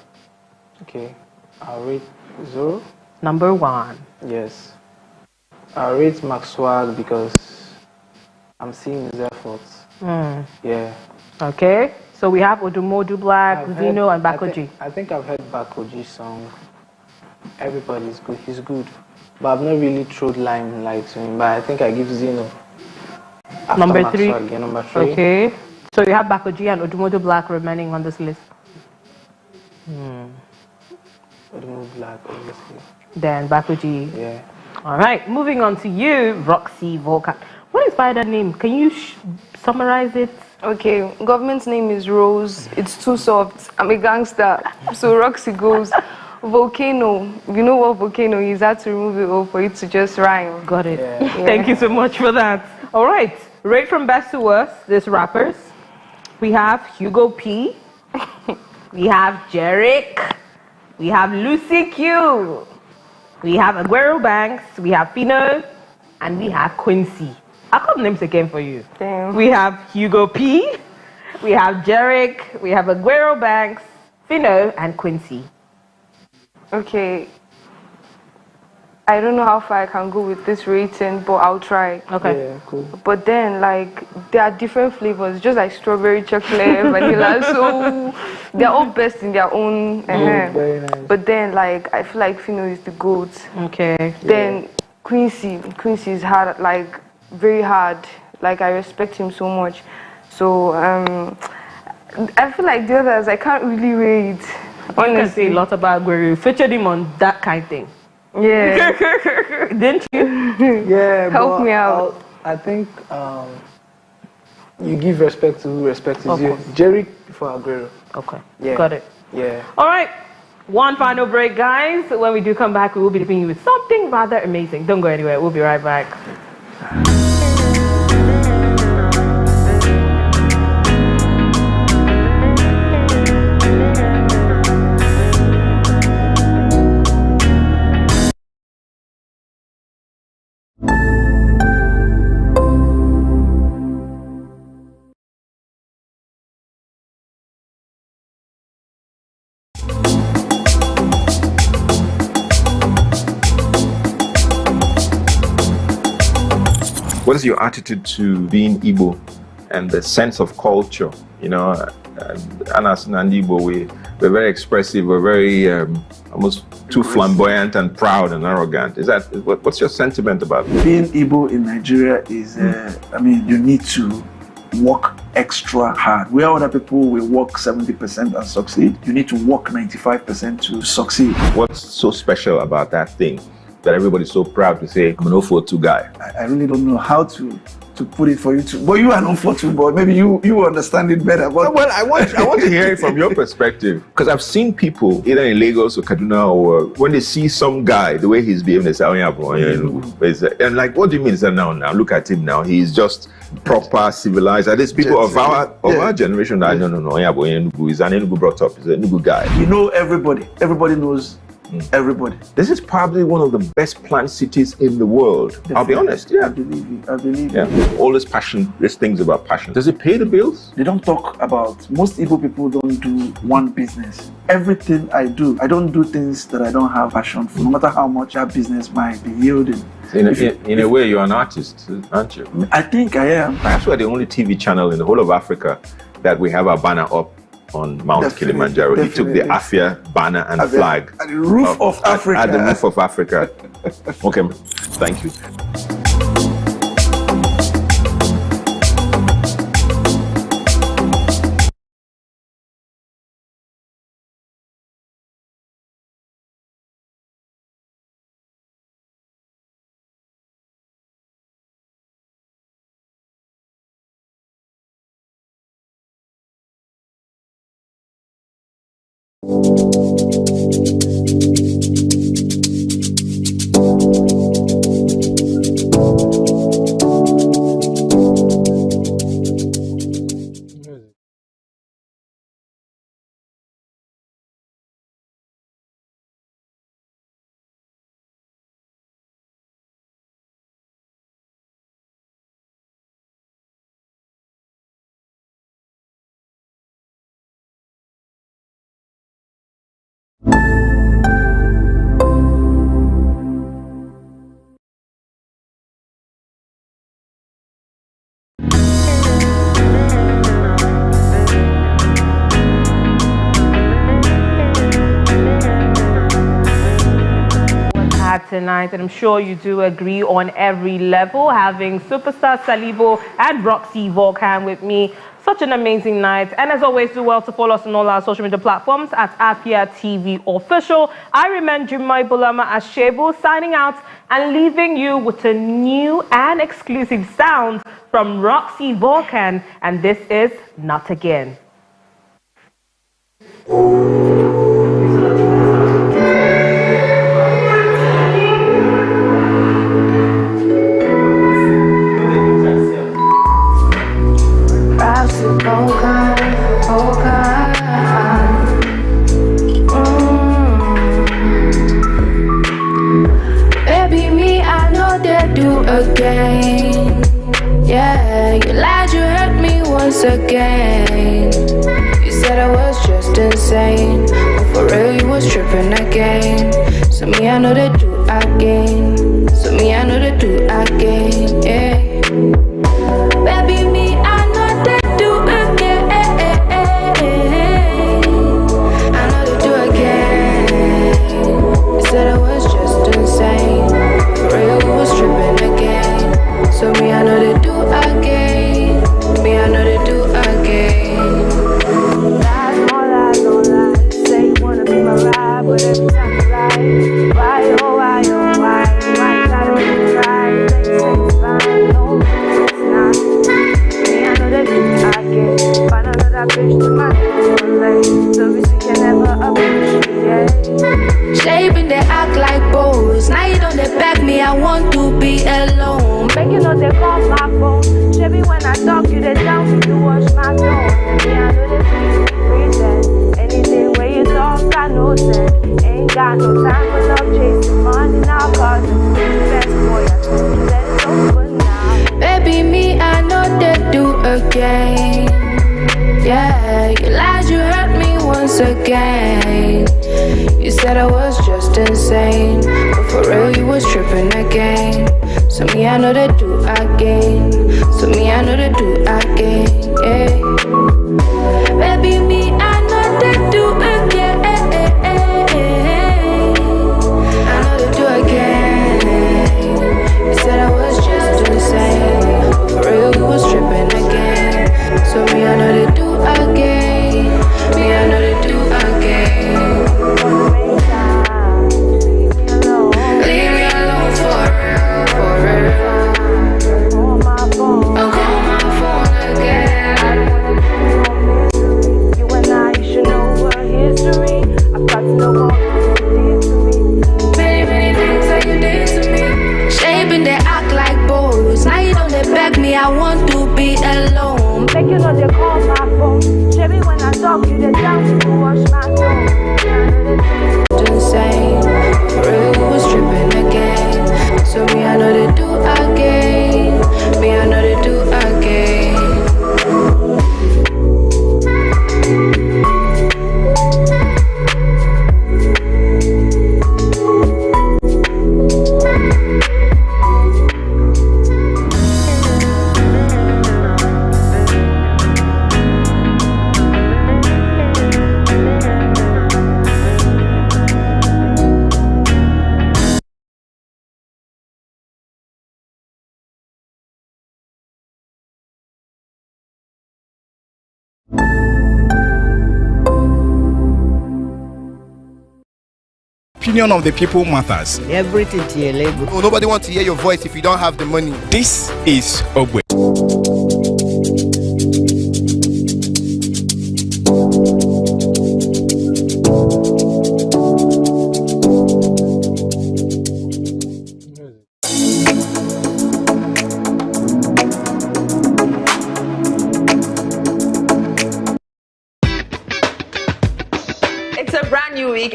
Okay, I'll rate Zoro. Number 1. Yes. I'll rate Max Swag because I'm seeing his efforts. Okay, so we have Odumodu Black, Zeno, and Bako G. I think I've heard Bako G's song. Everybody's good. He's good. But I've not really thrown limelight to him. But I think I give Zeno. Number 3. Number 3. Okay. So you have Bako G and Odumodu Black remaining on this list. Odumodu Black, obviously. Then Bako G. All right. Moving on to you, Roxy Volcan. What inspired that name? Can you summarize it? Okay, government's name is Rose. It's too soft. I'm a gangster. So Roxy goes, volcano. You know what volcano is? I had to remove it all for it to just rhyme. Got it. Thank you so much for that. All right. Right from best to worst, these rappers. We have Hugo P. We have Jerick. We have Lucy Q. We have Aguero Banks. We have Fino. And we have Quincy. I'll call names again for you. Damn. We have Hugo P. We have Jerick. We have Aguero Banks, Fino, and Quincy. Okay. I don't know how far I can go with this rating, but I'll try. Okay. Yeah, cool. But then, like, there are different flavors, just like strawberry, chocolate, vanilla. So they're all best in their own. Very nice. But then, like, I feel like Fino is the GOAT. Okay. Then Quincy is hard, like very hard. Like I respect him so much. So I feel like the others I can't really rate. Honestly, you can say a lot about Aguero. You featured him on that kind of thing. Yeah. Didn't you? Yeah. Help me out. I think you give respect to who respect is due. Jerry for Aguero. Okay. Yeah. Got it. Yeah. All right. One final break, guys. When we do come back, we will be leaving you with something rather amazing. Don't go anywhere. We'll be right back. What is your attitude to being Igbo and the sense of culture? You know, Anas and Igbo, we're very expressive, we're very almost too flamboyant and proud and arrogant. What's your sentiment about it? Being Igbo in Nigeria is, you need to work extra hard. Where other people will work 70% and succeed, you need to work 95% to succeed. What's so special about that thing that everybody's so proud to say, I'm an 042 guy? I really don't know how to to put it for you to. But you are not for football. Maybe you understand it better. But well, I want to hear it from your perspective, because I've seen people either in Lagos or Kaduna, or when they see some guy, the way he's behaving, they say, "Oh yeah, bro," and like, what do you mean? Is that now? Look at him now. He's just proper civilized. At least people of our generation, no, yeah, boy, Enugu is an Enugu brought up. He's an Enugu guy. You know everybody. Everybody knows. Everybody. This is probably one of the best planned cities in the world. Definitely. I'll be honest. Yeah, I believe you. Yeah. All this passion, this thing's about passion. Does it pay the bills? They don't talk about. Most Igbo people don't do one business. Everything I do, I don't do things that I don't have passion for, no matter how much that business might be yielding. In a way, you're an artist, aren't you? I think I am. Perhaps we're the only TV channel in the whole of Africa that we have our banner up on Mount Kilimanjaro. He took the Afia banner and flag at the roof of Africa. At the roof of Africa. Okay, thank you. Tonight, and I'm sure you do agree on every level, having superstar Salibo and Roxy Volcan with me. Such an amazing night, and as always, do well to follow us on all our social media platforms at Afia TV Official. I remain Jumai Bulama Ashebo, signing out and leaving you with a new and exclusive sound from Roxy Volcan, and this is Not Again. Baby, me, I know they do again. Yeah, you lied, you hurt me once again. You said I was just insane, but for real, you was tripping again. So me, I know they do again. So me, I know they do again. Yeah. Baby, me, I know they do again. I know they do again. You said I was just insane, but for real, you was tripping again. So me, I know they do again. Me, I know they do again. Lies, more lies, no lies. Say you wanna be my ride, but every time you lie, why, oh, why, oh, why? Why you gotta make me cry? Say it's fine, no, it's not. Me, I know that you again. Find another bitch to my name, so we can never appreciate. Shaping they act like boys. Now you don't they beg me, I want to be alone. Make you know they call my phone. Shabby when I talk, you they down me to wash my tone. Me, I know they pretend. Anything where you talk, got no sense. Ain't got no time for love, chasing money now. Cause it's the best boy, I told you that it's over now. Baby, me, I know they do again. Yeah, you lied, you hurt me once again. You said I was just insane, but for real, you was tripping again. So me, I know they do again. So me, I know they do again. Yeah. Baby, me, I know they do again. I know they do again. You said I was just insane, but for real, you was tripping again. So me, I know they do again. Me, I know they do again. Leave me alone for real, for real. I want to be alone. Make you know they call my phone. Maybe when I talk, you they down to wash my phone. Insane, real was tripping again. So me I know they do again. Me I know they do again. Opinion of the people matters. Everything to your label. Oh, nobody wants to hear your voice if you don't have the money. This is Ogwe.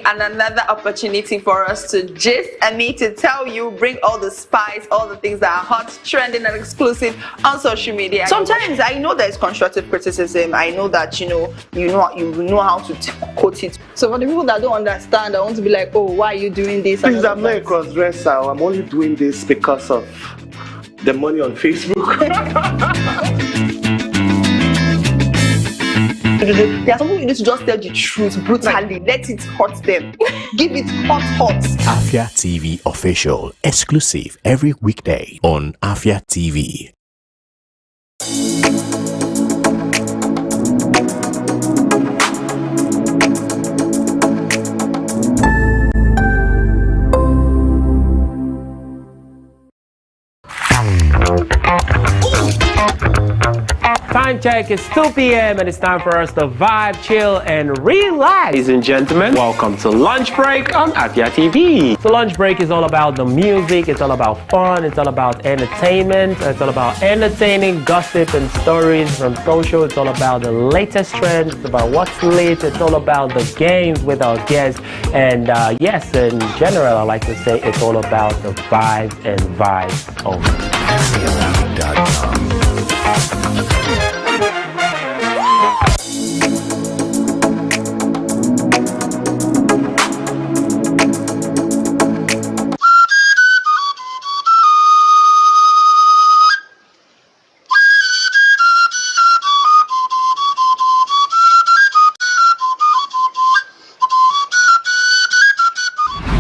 And another opportunity for us to gist and me to tell you, bring all the spice, all the things that are hot, trending and exclusive on social media. Sometimes I know there's constructive criticism. I know that you know how to quote it. So for the people that don't understand, I want to be like, oh, why are you doing this? Please, I'm not a cross-dresser. I'm only doing this because of the money on Facebook. There are some people you need to just tell the truth brutally. Let it hurt them. Give it hot. Afia TV official, exclusive every weekday on Afia TV. Time check, it's 2 p.m. and it's time for us to vibe, chill, and relax. Ladies and gentlemen, welcome to Lunch Break on Afia TV. So Lunch Break is all about the music, it's all about fun, it's all about entertainment, it's all about entertaining gossip and stories from social, it's all about the latest trends, it's about what's lit, it's all about the games with our guests, and yes, in general, I like to say it's all about the vibes and vibes only.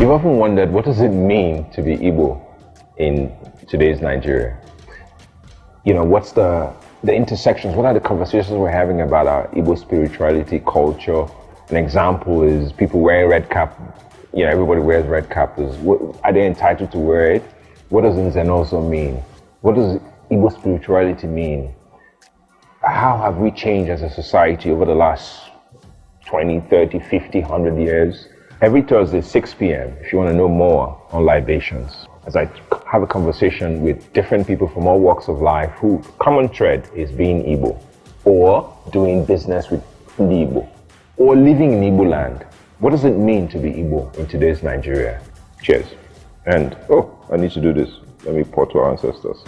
You've often wondered, what does it mean to be Igbo in today's Nigeria? You know, what's the intersections? What are the conversations we're having about our Igbo spirituality, culture? An example is people wearing red cap. You know, everybody wears red cap. Are they entitled to wear it? What does Nzenoso mean? What does Igbo spirituality mean? How have we changed as a society over the last 20, 30, 50, 100 years? Every Thursday, 6 p.m., if you want to know more on libations, as I have a conversation with different people from all walks of life who common thread is being Igbo, or doing business with the Igbo, or living in Igbo land. What does it mean to be Igbo in today's Nigeria? Cheers. And, oh, I need to do this. Let me pour to our ancestors.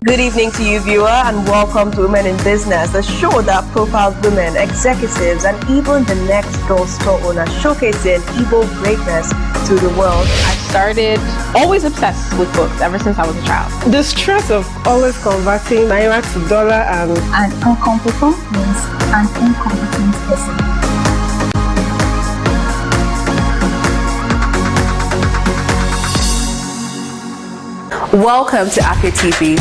Good evening to you, viewer, and welcome to Women in Business, a show that profiles women, executives, and even the next door store owner, showcasing Igbo greatness to the world. I started always obsessed with books ever since I was a child. The stress of always converting naira to dollar and an incompetent means an incompetent person. Welcome to Afia TV,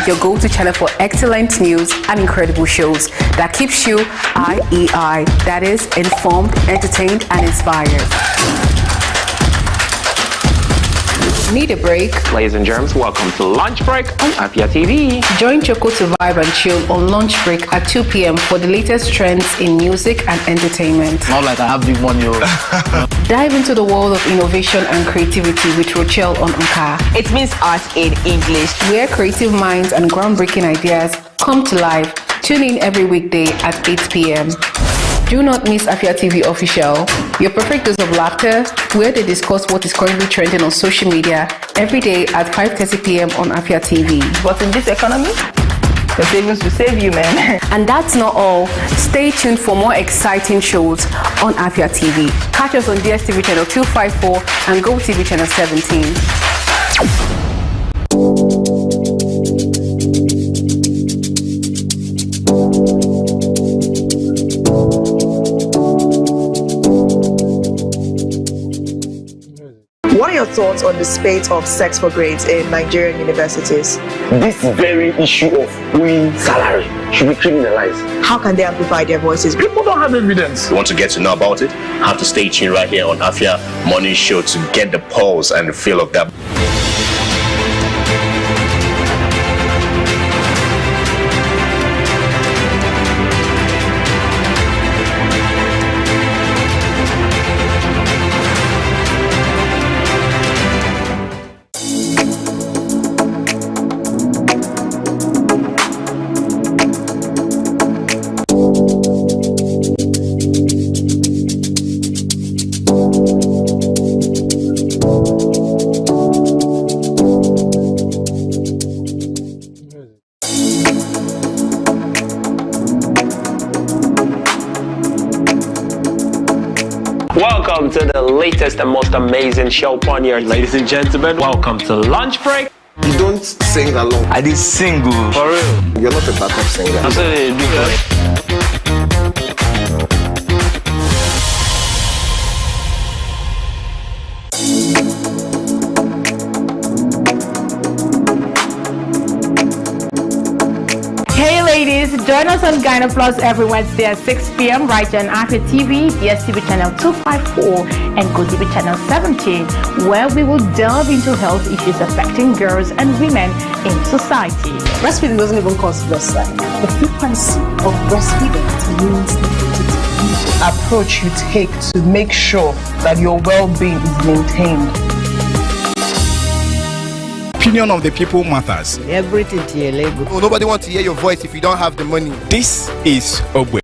your go-to channel for excellent news and incredible shows that keeps you IEI, that is, informed, entertained, and inspired. Need a break? Ladies and germs, welcome to Lunch Break on Afia TV. Join Choco to vibe and chill on Lunch Break at 2 p.m. for the latest trends in music and entertainment. Not like I have big money. Dive into the world of innovation and creativity with Rochelle on Unka. It means art in English. Where creative minds and groundbreaking ideas come to life. Tune in every weekday at 8 p.m. Do not miss Afia TV Official, your perfect dose of laughter, where they discuss what is currently trending on social media every day at 5:30 p.m. on Afia TV. But in this economy, the savings will save you, man. And that's not all. Stay tuned for more exciting shows on Afia TV. Catch us on DSTV channel 254 and GoTV channel 17. What are your thoughts on the spate of sex for grades in Nigerian universities? This very issue of owing salary should be criminalized. How can they amplify their voices? People don't have evidence. You want to get to know about it? Have to stay tuned right here on Afia Morning Show to get the pulse and the feel of that. Welcome to the latest and most amazing show on here. Ladies and gentlemen, welcome to Lunch Break. You don't sing alone. I did sing. For real. You're not a backup singer. That's what they do. Hey ladies, join us on Gyna Plus every Wednesday at 6 p.m. right here on Afia TV, DSTV channel 254 and GoTV channel 17, where we will delve into health issues affecting girls and women in society. Breastfeeding doesn't even cause breast life. The frequency of breastfeeding means the approach you take to make sure that your well-being is maintained. Opinion of the people matters. Everything to your leg. Oh, nobody wants to hear your voice if you don't have the money. This is Obwe.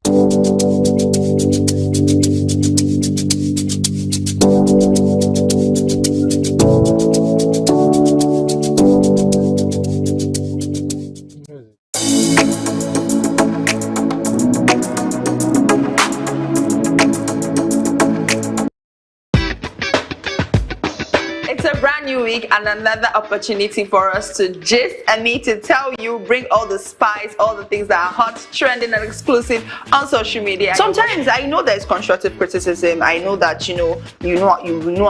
It's a brand new week and another opportunity for us to gist and me to tell you, bring all the spice, all the things that are hot, trending and exclusive on social media. Sometimes I know there's constructive criticism. I know that you know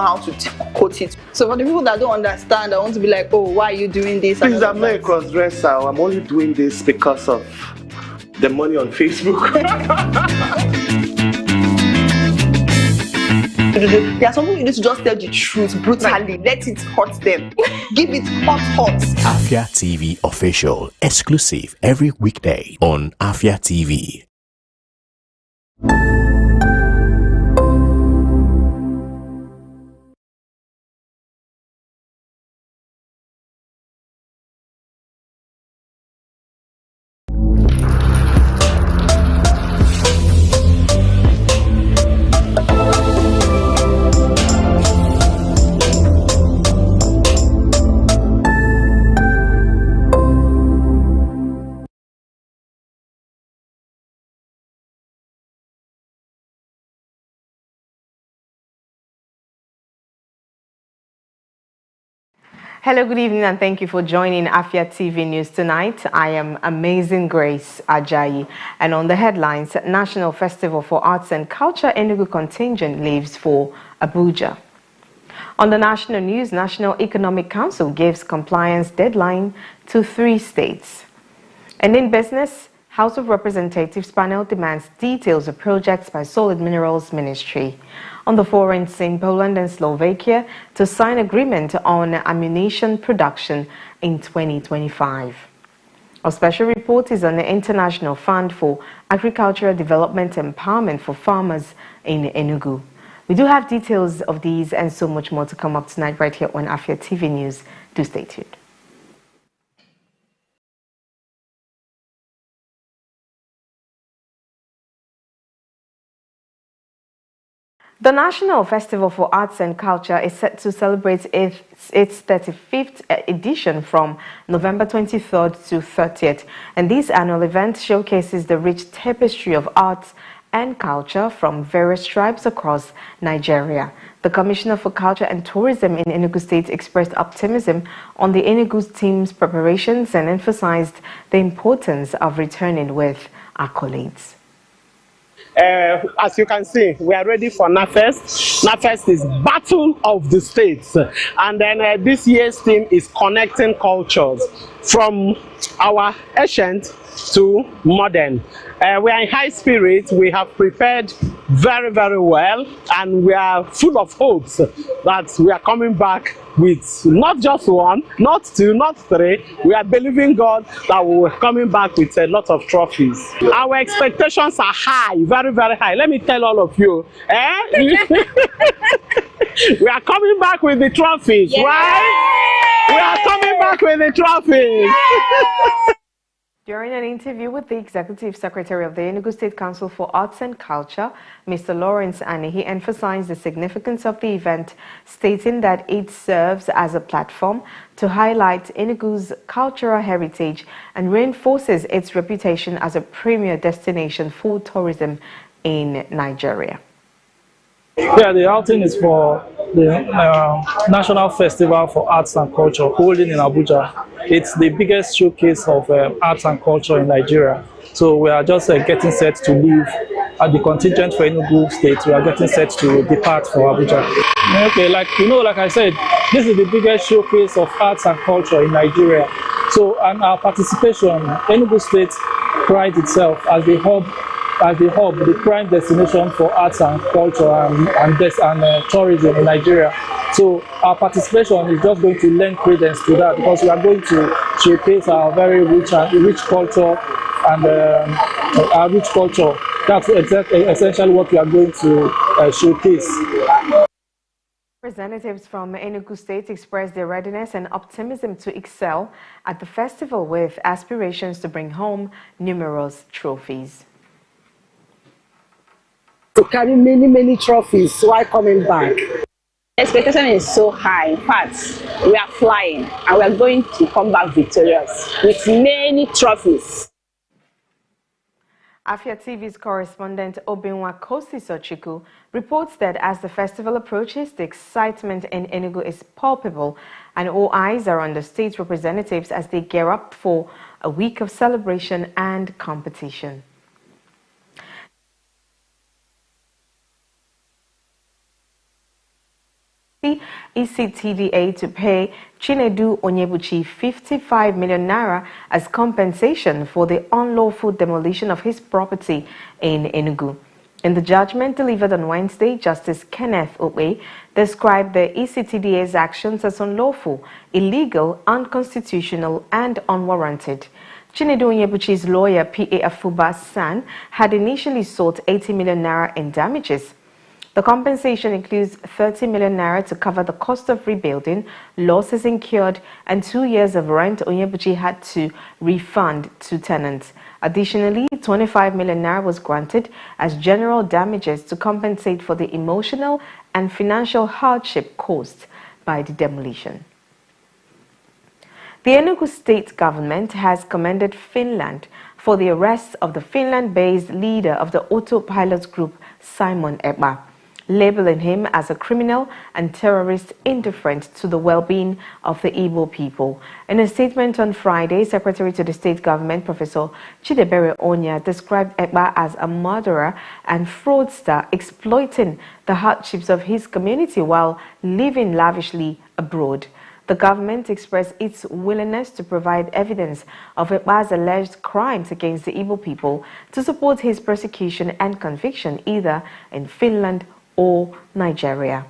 how to quote it. So for the people that don't understand, I want to be like, oh, why are you doing this? Please, I'm not a cross-dresser. I'm only doing this because of the money on Facebook. There are some people you need to just tell the truth brutally. Let it hurt them. Give it hot. Afia TV Official, exclusive every weekday on Afia TV. Hello, good evening, and thank you for joining Afia TV News tonight. I am Amazing Grace Ajayi, and on the headlines, National Festival for Arts and Culture Enugu contingent leaves for Abuja. On the national news, National Economic Council gives compliance deadline to 3 states. And in business, House of Representatives panel demands details of projects by Solid Minerals Ministry. On the foreign scene, Poland and Slovakia to sign agreement on ammunition production in 2025. Our special report is on the International Fund for Agricultural Development Empowerment for Farmers in Enugu. We do have details of these and so much more to come up tonight right here on Afia TV News. Do stay tuned. The National Festival for Arts and Culture is set to celebrate its 35th edition from November 23rd to 30th. And this annual event showcases the rich tapestry of arts and culture from various tribes across Nigeria. The Commissioner for Culture and Tourism in Enugu State expressed optimism on the Enugu's team's preparations and emphasized the importance of returning with accolades. As you can see, we are ready for NAFEST. NAFEST is Battle of the States. And then this year's theme is connecting cultures from our ancient to modern. We are in high spirits. We have prepared very, very well, and we are full of hopes that we are coming back with not just one, not two, not three. We are believing God that we are coming back with a lot of trophies. Our expectations are high, very, very high. Let me tell all of you. We are coming back with the trophies, right? We are coming back with the trophies. During an interview with the Executive Secretary of the Enugu State Council for Arts and Culture, Mr. Lawrence Ani, he emphasized the significance of the event, stating that it serves as a platform to highlight Enugu's cultural heritage and reinforces its reputation as a premier destination for tourism in Nigeria. Yeah, the outing is for the National Festival for Arts and Culture holding in Abuja. It's the biggest showcase of arts and culture in Nigeria. So we are just getting set to leave at the contingent for Enugu State. We are getting set to depart for Abuja. Okay, like I said, this is the biggest showcase of arts and culture in Nigeria. So, and our participation, Enugu State prides itself as the hub, the prime destination for arts and culture and tourism in Nigeria. So our participation is just going to lend credence to that, because we are going to showcase our very rich culture and our rich culture. That's essentially what we are going to showcase. Representatives from Enugu State expressed their readiness and optimism to excel at the festival with aspirations to bring home numerous trophies. To carry many trophies while coming back. Expectation is so high. In fact, we are flying and we are going to come back victorious with many trophies. Afia TV's correspondent Obinwa Kosi-Sochiku reports that as the festival approaches, the excitement in Enugu is palpable and all eyes are on the state representatives as they gear up for a week of celebration and competition. ECTDA to pay Chinedu Onyebuchi 55 million naira as compensation for the unlawful demolition of his property in Enugu. In the judgment delivered on Wednesday, Justice Kenneth Owe described the ECTDA's actions as unlawful, illegal, unconstitutional, and unwarranted. Chinedu Onyebuchi's lawyer, P.A. Afuba San, had initially sought 80 million naira in damages. The compensation includes 30 million naira to cover the cost of rebuilding, losses incurred, and 2 years of rent Onyebuchi had to refund to tenants. Additionally, 25 million naira was granted as general damages to compensate for the emotional and financial hardship caused by the demolition. The Enugu state government has commended Finland for the arrest of the Finland-based leader of the autopilot group, Simon Ekpa, labeling him as a criminal and terrorist indifferent to the well-being of the Igbo people. In a statement on Friday, Secretary to the State Government, Professor Chidebere Onya, described Ekpa as a murderer and fraudster exploiting the hardships of his community while living lavishly abroad. The government expressed its willingness to provide evidence of Ekpa's alleged crimes against the Igbo people to support his prosecution and conviction either in Finland or Nigeria.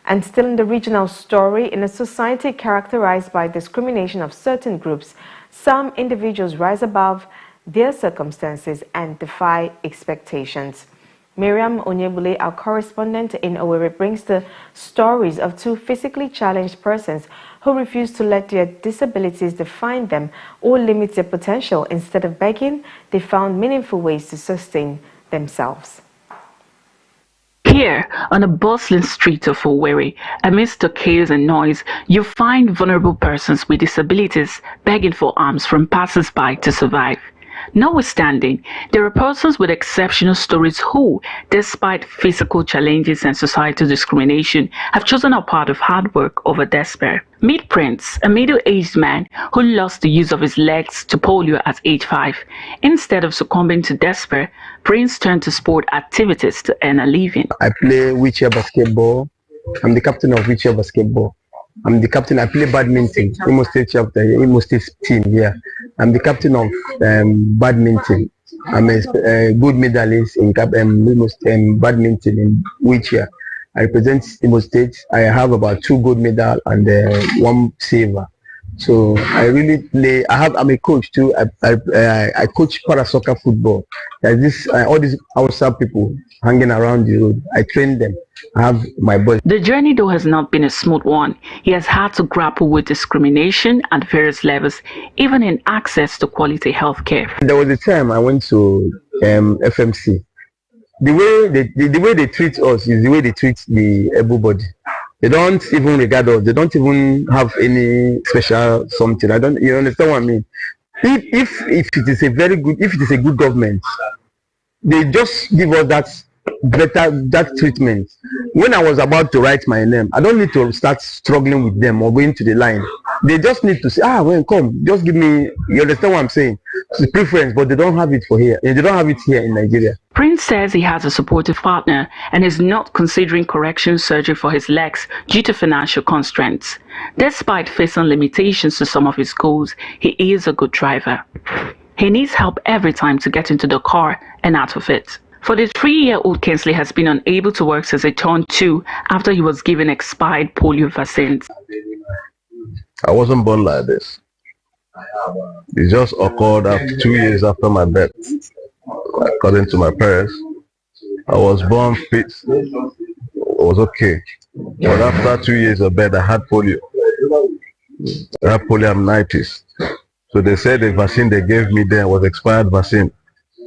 And still in the regional story, in a society characterized by discrimination of certain groups, some individuals rise above their circumstances and defy expectations. Miriam Onyebule, our correspondent in Owerri, brings the stories of two physically challenged persons who refuse to let their disabilities define them or limit their potential. Instead of begging, they found meaningful ways to sustain themselves. Here, on a bustling street of Owerri, amidst the chaos and noise, you find vulnerable persons with disabilities begging for alms from passers-by to survive. Notwithstanding, there are persons with exceptional stories who, despite physical challenges and societal discrimination, have chosen a path of hard work over despair. Meet Prince, a middle-aged man who lost the use of his legs to polio at age 5. Instead of succumbing to despair, Prince turned to sport activities to earn a living. I play wheelchair basketball. I'm the captain of wheelchair basketball. I'm the captain. I play badminton. Imo State chapter, Imo State team. Yeah, I'm the captain of badminton. I'm a good medalist in badminton in wheelchair. I represent Imo State. I have about 2 gold medals and 1 silver. So I really play. I'm a coach too. I coach para soccer football. There's all these outside people hanging around the road. I train them. I have my boys. The journey, though, has not been a smooth one. He has had to grapple with discrimination at various levels, even in access to quality health care. There was a time I went to FMC. The way they treat us is the way they treat the able-bodied. They don't even regard us. They don't even have any special something. You understand what I mean? If it is a good government, they just give us that treatment. When I was about to write my name, I don't need to start struggling with them or going to the line. They just need to say, well, come, just give me. You understand what I'm saying? It's preference, but they don't have it for here. They don't have it here in Nigeria. Prince says he has a supportive partner and is not considering correction surgery for his legs due to financial constraints. Despite facing limitations to some of his goals, he is a good driver. He needs help every time to get into the car and out of it. For the 3-year-old, Kingsley has been unable to work since he turned 2 after he was given expired polio vaccines. I wasn't born like this. It just occurred after 2 years after my birth. According to my parents, I was born fit. It was okay. But after 2 years of birth, I had polio. I had poliomyelitis. So they said the vaccine they gave me then was expired vaccine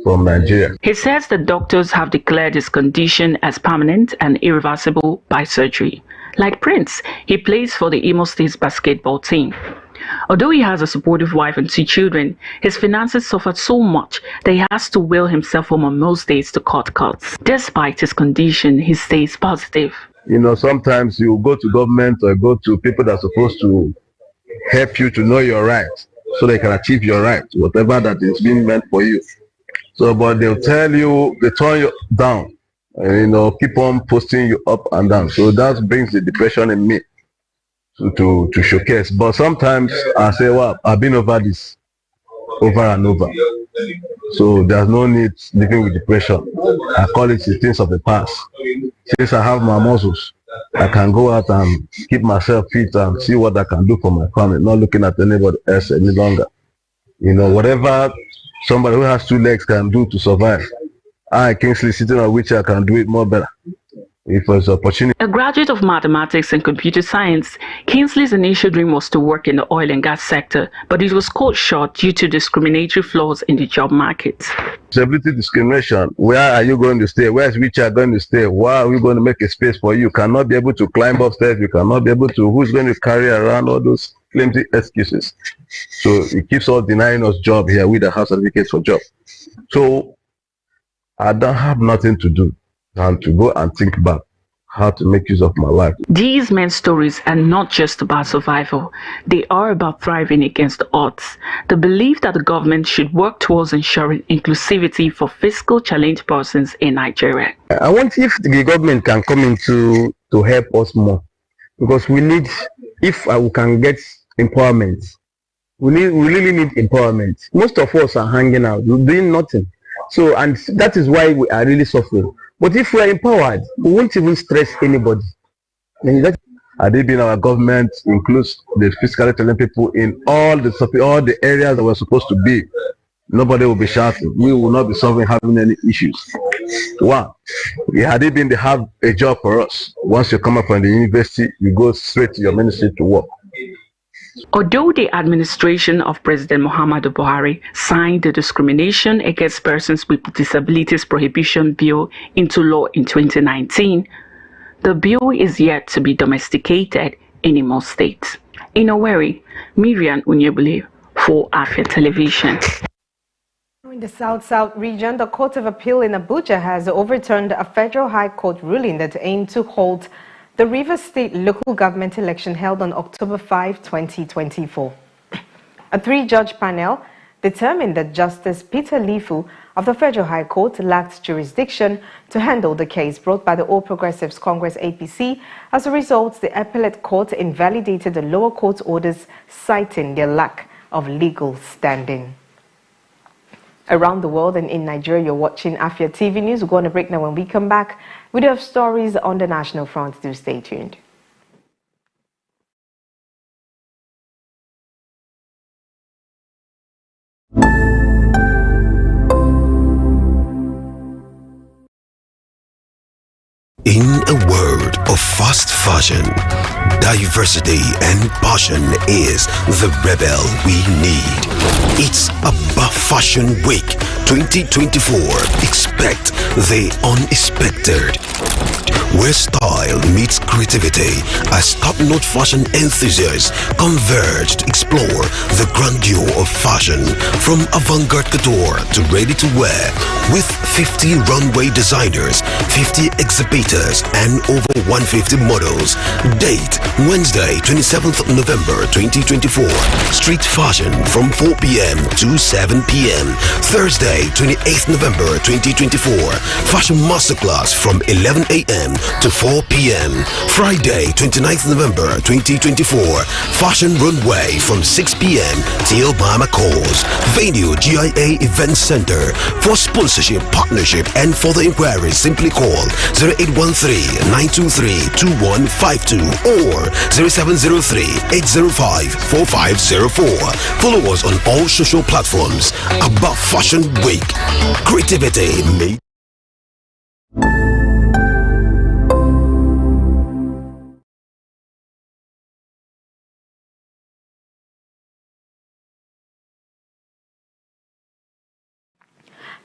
from Nigeria. He says the doctors have declared his condition as permanent and irreversible by surgery. Like Prince, he plays for the Imo State basketball team. Although he has a supportive wife and 2 children, his finances suffered so much that he has to wheel himself home on most days to cut cuts. Despite his condition, he stays positive. You know, sometimes you go to government or go to people that are supposed to help you to know your rights so they can achieve your rights, whatever that is being meant for you. So, but they'll tell you, they turn you down, and, keep on posting you up and down. So that brings the depression in me to showcase. But sometimes I say, well, I've been over this over and over. So there's no need living with depression. I call it the things of the past. Since I have my muscles, I can go out and keep myself fit and see what I can do for my family, not looking at anybody else any longer. Whatever somebody who has 2 legs can do to survive, I, Kingsley, sitting on which I can do it more better. If there's opportunity. A graduate of mathematics and computer science, Kingsley's initial dream was to work in the oil and gas sector, but it was cut short due to discriminatory flaws in the job market. Disability discrimination. Where are you going to stay? Where is wheelchair going to stay? Why are we going to make a space for you? You cannot be able to climb upstairs. You cannot be able to. Who's going to carry around all those flimsy excuses? So it keeps on denying us job here with the house certificates for job. So I don't have nothing to do and to go and think about how to make use of my life. These men's stories are not just about survival. They are about thriving against the odds. The belief that the government should work towards ensuring inclusivity for physical challenged persons in Nigeria. I want if the government can come in to help us more. because we need, if we can get empowerment, we really need empowerment. Most of us are hanging out, we're doing nothing. So, and that is why we are really suffering. But if we are empowered, we won't even stress anybody. And that, in our government includes the fiscally talented people in all the areas that we're supposed to be. Nobody will be shouting. We will not be having any issues. One, had it been they have a job for us. Once you come up from the university, you go straight to your ministry to work. Although the administration of President Muhammadu Buhari signed the Discrimination Against Persons with Disabilities Prohibition Bill into law in 2019, the bill is yet to be domesticated in most states. In Owerri, Miriam Unyebule for Afia Television. In the South-South region, the Court of Appeal in Abuja has overturned a federal high court ruling that aimed to halt the Rivers State local government election held on October 5, 2024. A three-judge panel determined that Justice Peter Lifu of the Federal High Court lacked jurisdiction to handle the case brought by the All Progressives Congress APC. As a result, the appellate court invalidated the lower court's orders, citing their lack of legal standing. Around the world and in Nigeria, you're watching Afia TV News. We're going to break now. When we come back, we do have stories on the national front. Do stay tuned. In a world of fast fashion, diversity and passion is the rebel we need. It's Abba Fashion Week 2024. Expect the unexpected, where style meets creativity as top-notch fashion enthusiasts converge to explore the grandeur of fashion, from avant-garde couture to ready-to-wear, with 50 runway designers, 50 exhibitors, and over 150 models. Date Wednesday, 27th November 2024. Street fashion from 4 p.m. to 7 p.m. Thursday, 28th November 2024. Fashion masterclass from 11 a.m. to 4 p.m. Friday, 29th November 2024. Fashion runway from 6 p.m. till Mama calls. Venue GIA Event Center. For sponsorship, partnership, and further inquiries, simply call 0813-923-2152 or 0703-805-4504. Follow us on all social platforms. Above Fashion Week. Creativity made.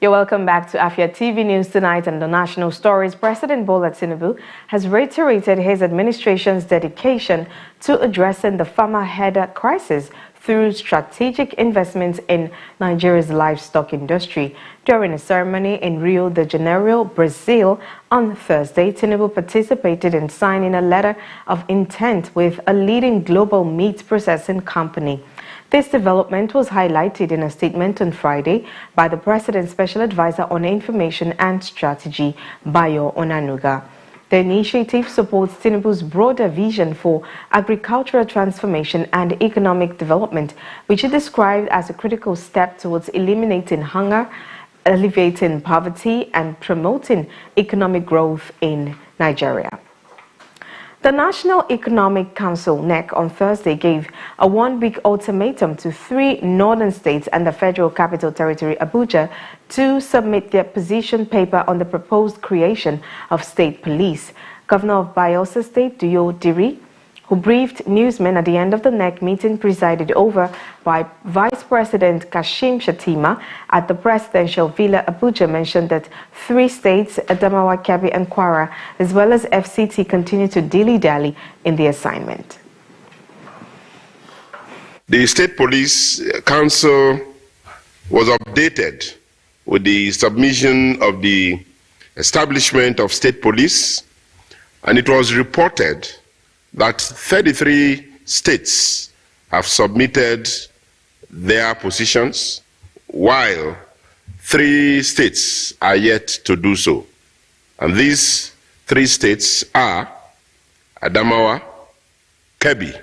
You're welcome back to Afia TV News tonight. And the national stories. President Bola Tinubu has reiterated his administration's dedication to addressing the farmer header crisis through strategic investments in Nigeria's livestock industry. During a ceremony in Rio de Janeiro, Brazil, on Thursday, Tinubu participated in signing a letter of intent with a leading global meat processing company. This development was highlighted in a statement on Friday by the President's Special Advisor on Information and Strategy, Bayo Onanuga. The initiative supports Tinubu's broader vision for agricultural transformation and economic development, which he described as a critical step towards eliminating hunger, alleviating poverty, and promoting economic growth in Nigeria. The National Economic Council, NEC, on Thursday gave a one-week ultimatum to 3 northern states and the Federal Capital Territory, Abuja, to submit their position paper on the proposed creation of state police. Governor of Bayelsa State, Duyo Diri, who briefed newsmen at the end of the NEC meeting presided over by Vice President Kashim Shatima at the Presidential Villa Abuja, mentioned that 3 states, Adamawa, Kebbi, and Kwara, as well as FCT, continue to dilly-dally in the assignment. The State Police Council was updated with the submission of the establishment of state police, and it was reported that 33 states have submitted their positions, while 3 states are yet to do so. And these 3 states are Adamawa, Kebbi,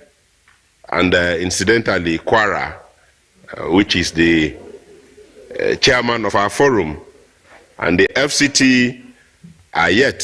and incidentally Kwara, which is the chairman of our forum, and the FCT are yet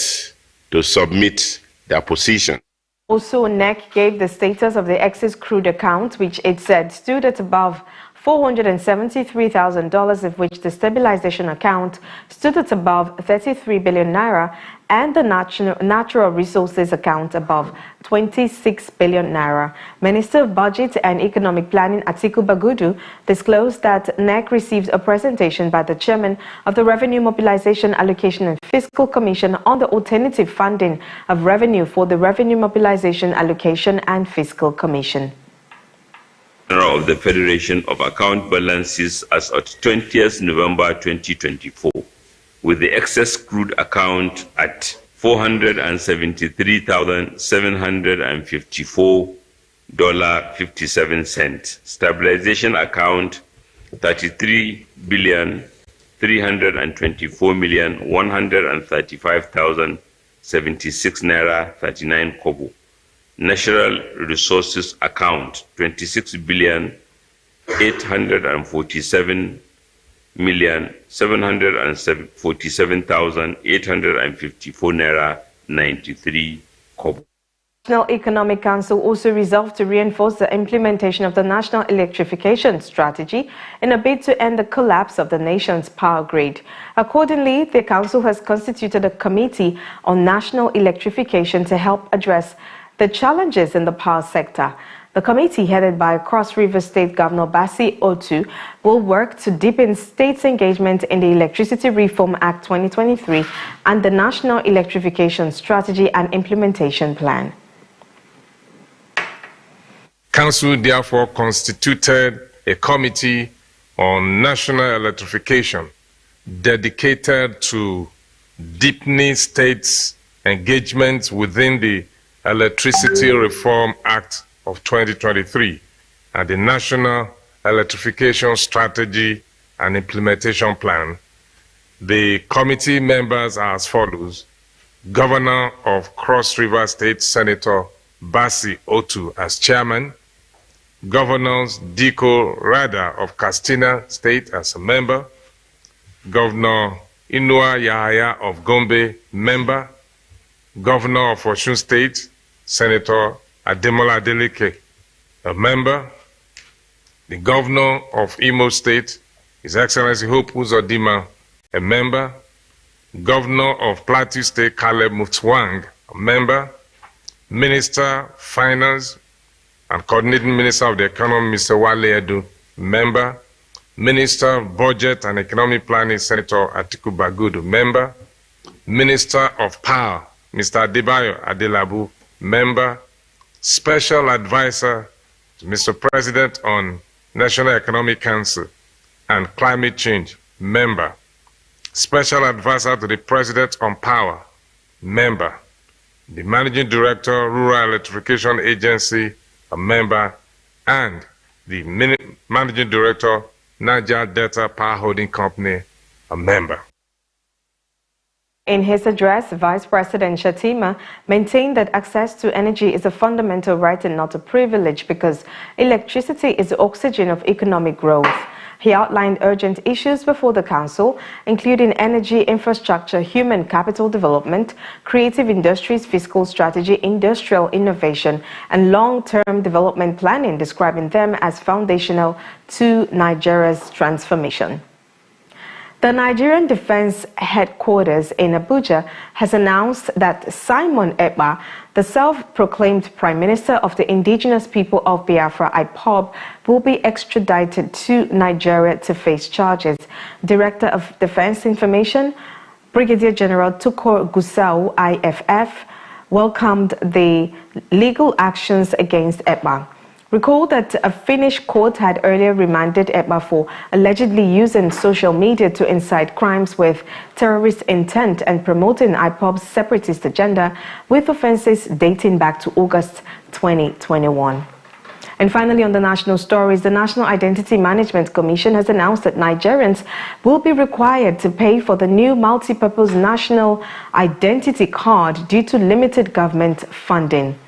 to submit their position. Also, NEC gave the status of the excess crude account, which it said stood at above $473,000, of which the stabilization account stood at above 33 billion naira, and the natural resources account above 26 billion naira. Minister of Budget and Economic Planning Atiku Bagudu disclosed that NEC received a presentation by the chairman of the Revenue Mobilization Allocation and Fiscal Commission on the alternative funding of revenue for the Revenue Mobilization Allocation and Fiscal Commission. Of the Federation of Account Balances as at 20th November 2024, with the excess crude account at $473,754.57, stabilization account 33,324,135,076 naira 39 kobo. Natural resources account 26,847,747,854 naira 93 kobo. National Economic Council also resolved to reinforce the implementation of the National Electrification Strategy in a bid to end the collapse of the nation's power grid. Accordingly, the Council has constituted a committee on national electrification to help address the challenges in the power sector. The committee, headed by Cross River State Governor Basi Otu, will work to deepen states' engagement in the Electricity Reform Act 2023 and the National Electrification Strategy and Implementation Plan. Council therefore constituted a committee on national electrification dedicated to deepening states' engagement within the Electricity Reform Act of 2023 and the National Electrification Strategy and Implementation Plan. The committee members are as follows: Governor of Cross River State, Senator Basi Otu as chairman, Governors Diko Rada of Katsina State as a member, Governor Inua Yahaya of Gombe, member, Governor of Osun State, Senator Ademola Adeleke, a member, the Governor of Imo State, His Excellency Hope Uzodinma, a member, Governor of Plateau State, Caleb Mutwang, a member, Minister of Finance and Coordinating Minister of the Economy, Mr. Wale Edu, member, Minister of Budget and Economic Planning, Senator Atiku Bagudu, member, Minister of Power, Mr. Adebayo Adelabu, member, Special Advisor to Mr. President on National Economic Council and Climate Change, member, Special Advisor to the President on Power, member, the Managing Director, Rural Electrification Agency, a member, and the Managing Director, Niger Delta Power Holding Company, a member. In his address, Vice President Shatima maintained that access to energy is a fundamental right and not a privilege because electricity is the oxygen of economic growth. He outlined urgent issues before the Council, including energy infrastructure, human capital development, creative industries, fiscal strategy, industrial innovation, and long-term development planning, describing them as foundational to Nigeria's transformation. The Nigerian Defense Headquarters in Abuja has announced that Simon Ekpa, the self-proclaimed Prime Minister of the Indigenous People of Biafra, IPOB, will be extradited to Nigeria to face charges. Director of Defense Information, Brigadier General Tukur Gusau, IFF, welcomed the legal actions against Ekpa. Recall that a Finnish court had earlier remanded Ekpa for allegedly using social media to incite crimes with terrorist intent and promoting IPOB's separatist agenda, with offenses dating back to August 2021. And finally, on the national stories, the National Identity Management Commission has announced that Nigerians will be required to pay for the new multi-purpose national identity card due to limited government funding.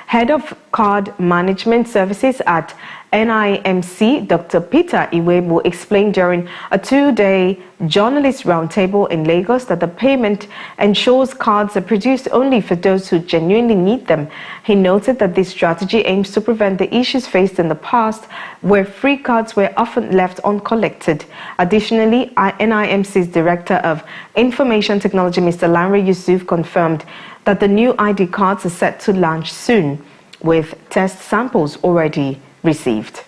Head of Card Management Services at NIMC, Dr. Peter Iwebo, explained during a 2-day journalist roundtable in Lagos that the payment ensures cards are produced only for those who genuinely need them. He noted that this strategy aims to prevent the issues faced in the past where free cards were often left uncollected. Additionally, NIMC's Director of Information Technology, Mr. Lanre Yusuf, confirmed that the new ID cards are set to launch soon, with test samples already received.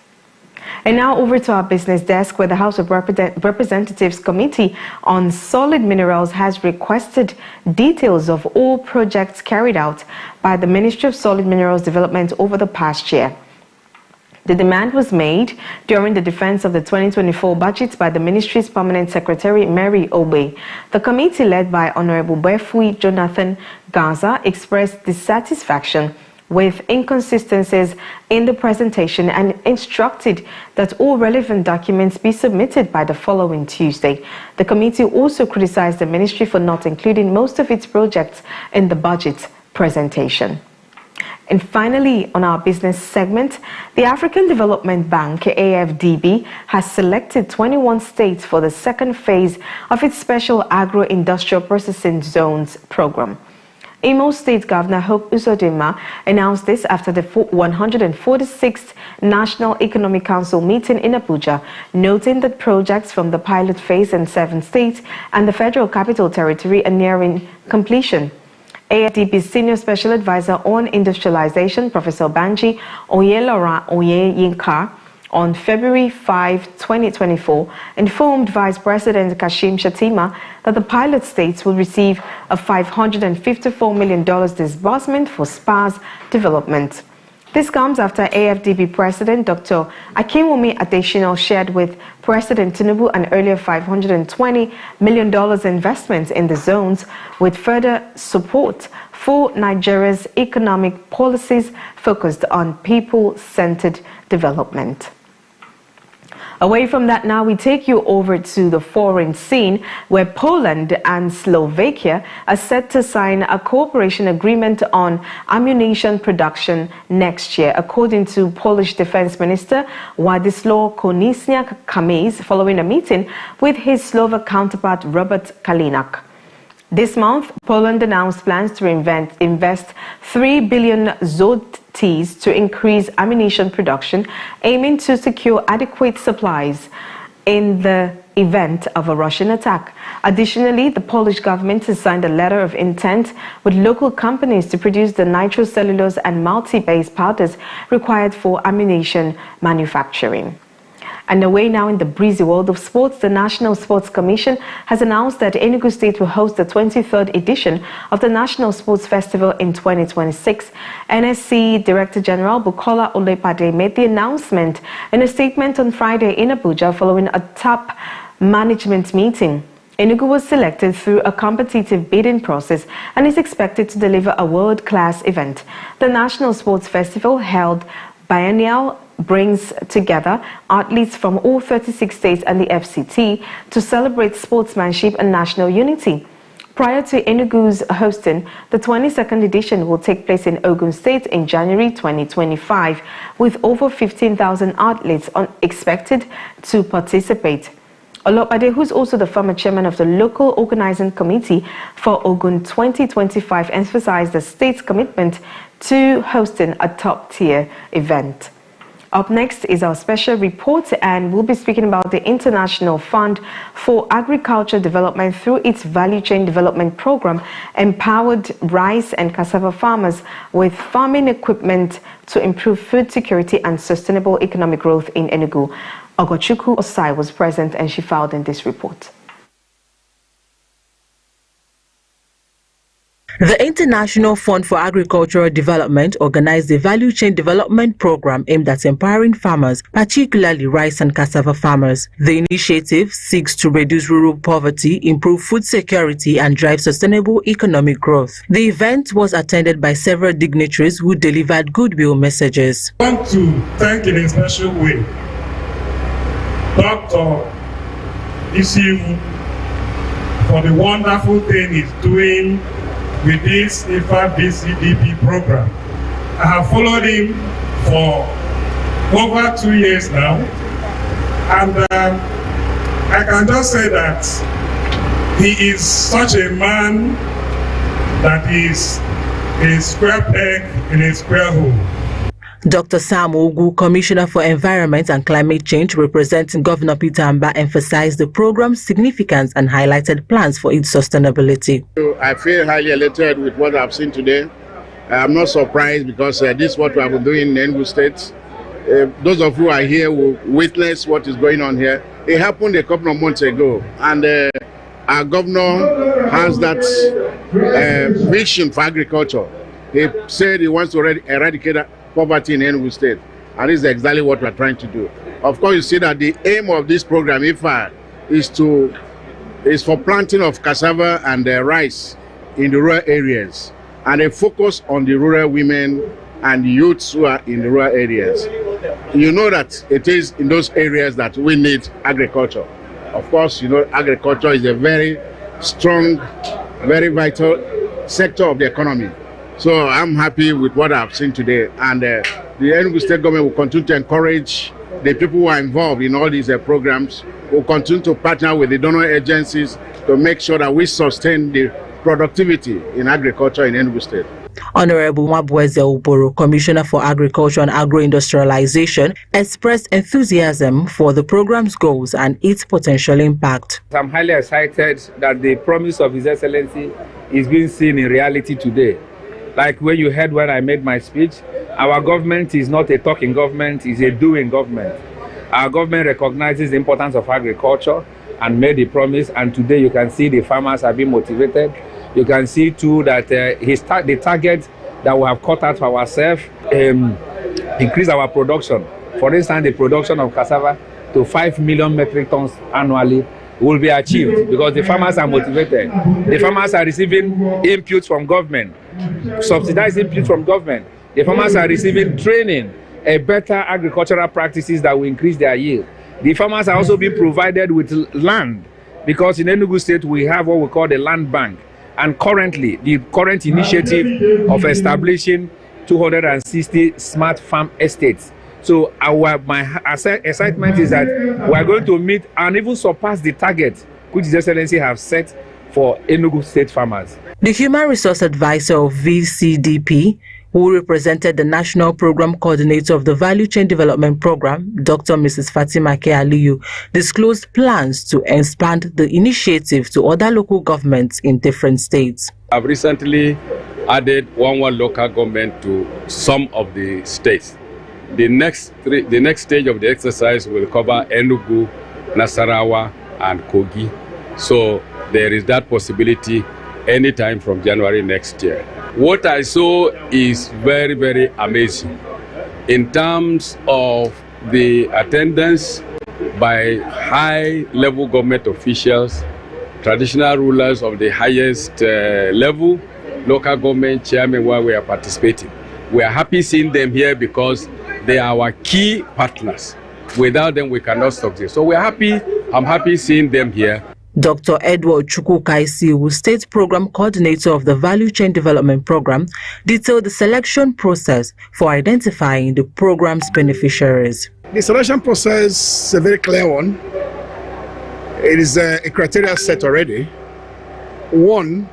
And now over to our business desk, where the House of Representatives Committee on Solid Minerals has requested details of all projects carried out by the Ministry of Solid Minerals Development over the past year. The demand was made during the defense of the 2024 budget by the ministry's permanent secretary, Mary Obe. The committee, led by Honorable Befui Jonathan Gaza, expressed dissatisfaction with inconsistencies in the presentation and instructed that all relevant documents be submitted by the following Tuesday. The committee also criticized the ministry for not including most of its projects in the budget presentation. And finally, on our business segment, the African Development Bank, AFDB, has selected 21 states for the second phase of its Special Agro-Industrial Processing Zones program. Imo State Governor Hope Uzodinma announced this after the 146th National Economic Council meeting in Abuja, noting that projects from the pilot phase in 7 states and the Federal Capital Territory are nearing completion. AFDB's Senior Special Advisor on Industrialization, Professor Banji Oyelora Oyeyinka, on February 5, 2024, informed Vice President Kashim Shettima that the pilot states will receive a $554 million disbursement for SPA's development. This comes after AFDB President Dr. Akinwumi Adesina shared with President Tinubu an earlier $520 million investment in the zones, with further support for Nigeria's economic policies focused on people-centered development. Away from that now, we take you over to the foreign scene, where Poland and Slovakia are set to sign a cooperation agreement on ammunition production next year, according to Polish Defense Minister Władysław Konieczniak-Kamysz, following a meeting with his Slovak counterpart Robert Kalinak. This month, Poland announced plans to invest 3 billion zlotys to increase ammunition production, aiming to secure adequate supplies in the event of a Russian attack. Additionally, the Polish government has signed a letter of intent with local companies to produce the nitrocellulose and multi-base powders required for ammunition manufacturing. And away now in the breezy world of sports, the National Sports Commission has announced that Enugu State will host the 23rd edition of the National Sports Festival in 2026. NSC Director General Bukola Olepade made the announcement in a statement on Friday in Abuja following a top management meeting. Enugu was selected through a competitive bidding process and is expected to deliver a world-class event. The National Sports Festival, held biennial, brings together athletes from all 36 states and the FCT to celebrate sportsmanship and national unity. Prior to Enugu's hosting, the 22nd edition will take place in Ogun State in January 2025, with over 15,000 athletes expected to participate. Olopade, who's also the former chairman of the local organizing committee for Ogun 2025, emphasized the state's commitment to hosting a top-tier event. Up next is our special report, and we'll be speaking about the International Fund for Agriculture Development through its Value Chain Development Program, empowered rice and cassava farmers with farming equipment to improve food security and sustainable economic growth in Enugu. Ogochukwu Osai was present and she filed in this report. The International Fund for Agricultural Development organized a value chain development program aimed at empowering farmers, particularly rice and cassava farmers. The initiative seeks to reduce rural poverty, improve food security, and drive sustainable economic growth. The event was attended by several dignitaries who delivered goodwill messages. I want to thank in a special way Dr. Isiu for the wonderful thing he's doing with this IFA BCDP program. I have followed him for over 2 years now, and I can just say that he is such a man that is a square peg in a square hole. Dr. Sam Ogu, Commissioner for Environment and Climate Change, representing Governor Peter Amba, emphasized the program's significance and highlighted plans for its sustainability. I feel highly elated with what I've seen today. I'm not surprised because this is what we have been doing in Enugu State. Those of you who are here will witness what is going on here. It happened a couple of months ago, and our governor has that vision for agriculture. He said he wants to eradicate poverty in Enugu State, and this is exactly what we're trying to do. Of course, you see that the aim of this program, IFA, is for planting of cassava and rice in the rural areas, and a focus on the rural women and youths who are in the rural areas. You know that it is in those areas that we need agriculture. Of course, you know, agriculture is a very strong, very vital sector of the economy. So I'm happy with what I've seen today, and the Enugu State government will continue to encourage the people who are involved in all these programs. Will continue to partner with the donor agencies to make sure that we sustain the productivity in agriculture in Enugu State. Honorable Mabweze Uboro, Commissioner for Agriculture and Agro-Industrialization, expressed enthusiasm for the program's goals and its potential impact. I'm highly excited that the promise of His Excellency is being seen in reality today. Like when you heard when I made my speech, our government is not a talking government, it's a doing government. Our government recognizes the importance of agriculture and made a promise, and today you can see the farmers are being motivated. You can see too that the target that we have cut out for ourselves, increase our production. For instance, the production of cassava to 5 million metric tons annually will be achieved because the farmers are motivated. The farmers are receiving inputs from government, subsidized inputs from government. The farmers are receiving training, better agricultural practices that will increase their yield. The farmers are also being provided with land because in Enugu State we have what we call the land bank. And currently, the current initiative of establishing 260 smart farm estates. So my excitement is that we are going to meet and even surpass the target which His Excellency have set for Enugu State farmers. The Human Resource Advisor of VCDP, who represented the National Program Coordinator of the Value Chain Development Program, Dr. Mrs. Fatima K. Aliyu, disclosed plans to expand the initiative to other local governments in different states. I've recently added one local government to some of the states. The next stage of the exercise will cover Enugu, Nasarawa, and Kogi. So there is that possibility anytime from January next year. What I saw is very, very amazing in terms of the attendance by high-level government officials, traditional rulers of the highest level, local government chairmen while we are participating. We are happy seeing them here because they are our key partners. Without them, we cannot succeed. So we are happy. I'm happy seeing them here. Dr. Edward Chukwukaisi, State Program Coordinator of the Value Chain Development Program, detailed the selection process for identifying the program's beneficiaries. The selection process is a very clear one. It is a criteria set already. One,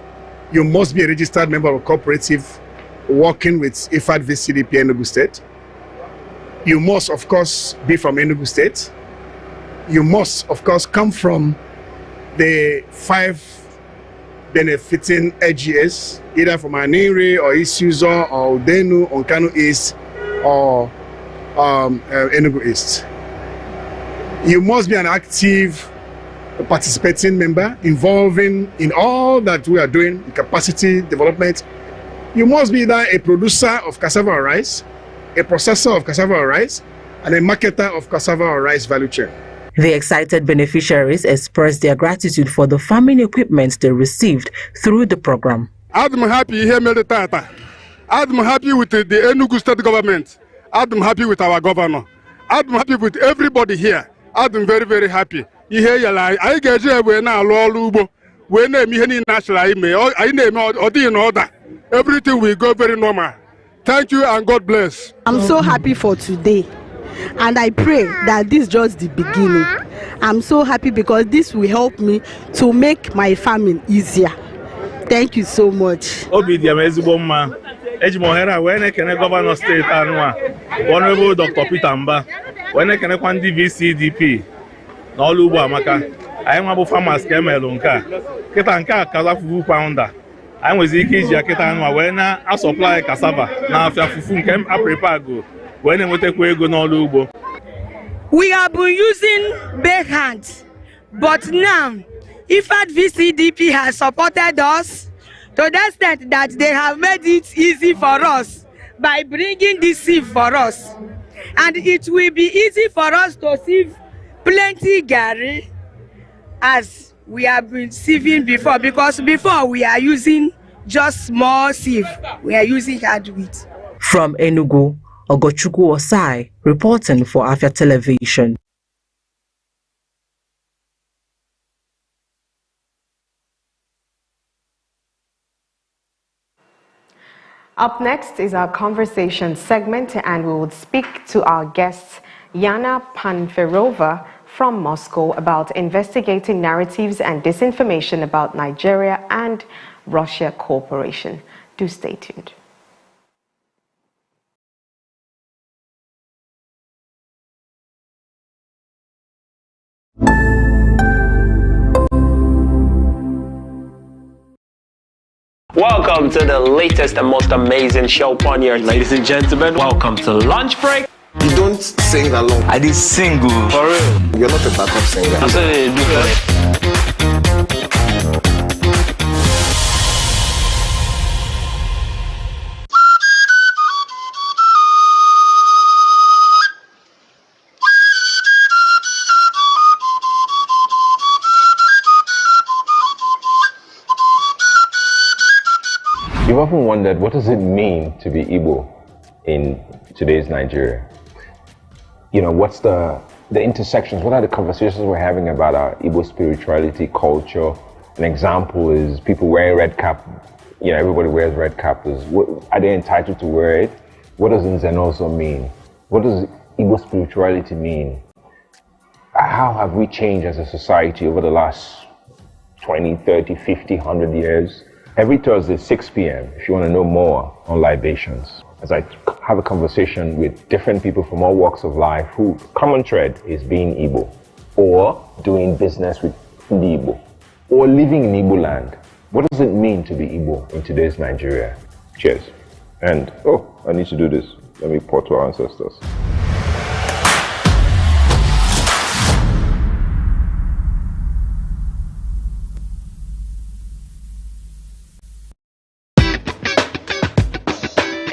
you must be a registered member of a cooperative working with IFAD VCDP Enugu State. You must, of course, be from Enugu State. You must, of course, come from the 5 benefiting AGS, either from Aniri or Isuzo or Udenu, Onkanu East or Enugu East. You must be an active participating member involving in all that we are doing in capacity development. You must be either a producer of cassava or rice, a processor of cassava or rice, and a marketer of cassava or rice value chain. The excited beneficiaries expressed their gratitude for the farming equipment they received through the program. I'm happy here, I'm happy with the Enugu State government. I'm happy with our governor. I'm happy with everybody here. I'm very, very happy. I get here when I national everything will go very normal. Thank you and God bless. I'm so happy for today, and I pray that this is just the beginning. I'm so happy because this will help me to make my farming easier. Thank you so much. Ejimohera when ekene governor state anua honorable Dr. Peter Mba when ekene kwandi VCDP na olu ugbo amaka anyị nwabụ farmers ka emelu nke a kita nke a kaza fufu pounder anyị nwezi ike iji akita anua wee na supply cassava na afia fufu nke a prepare go wee na-enwetakwa ego n'ọrụ ugbo. We have been using bare hands, but now IFAD VCDP has supported us to the extent that they have made it easy for us by bringing this sieve for us. And it will be easy for us to sieve plenty gari as we have been sieving before, because before we are using just small sieve, we are using hand wheat. From Enugu, Ogochukwu Osai reporting for Afia Television. Up next is our conversation segment, and we will speak to our guest, Yana Panferova from Moscow, about investigating narratives and disinformation about Nigeria and Russia cooperation. Do stay tuned. Welcome to the latest and most amazing show on your. Ladies and gentlemen, welcome to Lunch Break. You don't sing along. I did single. For real. You're not a backup singer. I'm saying they do. You've often wondered, what does it mean to be Igbo in today's Nigeria? You know, what's the intersections? What are the conversations we're having about our Igbo spirituality, culture? An example is people wearing red cap. You know, everybody wears red cap. Are they entitled to wear it? What does Nzenozo mean? What does Igbo spirituality mean? How have we changed as a society over the last 20, 30, 50, 100 years? Every Thursday, 6 p.m., if you want to know more on libations, as I have a conversation with different people from all walks of life who common thread is being Igbo, or doing business with the Igbo, or living in Igbo land. What does it mean to be Igbo in today's Nigeria? Cheers. And, I need to do this. Let me pour to our ancestors.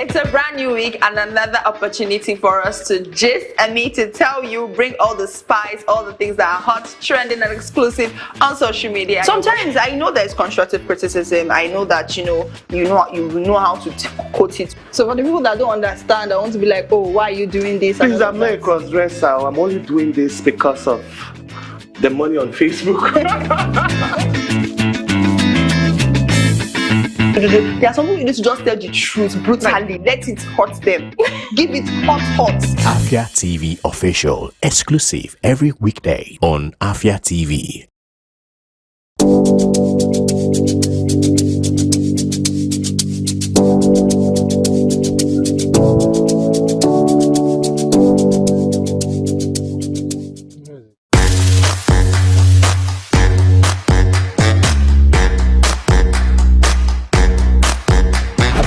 It's a brand new week and another opportunity for us to gist and me to tell you, bring all the spice, all the things that are hot, trending and exclusive on social media. Sometimes I know there's constructive criticism. I know that you know how to quote it. So for the people that don't understand, I want to be like, oh, why are you doing this? Please, I'm not a cross-dresser. I'm only doing this because of the money on Facebook. There are some people you need to just tell the truth brutally. Let it hurt them. Give it hot. Afia TV official, exclusive every weekday on Afia TV.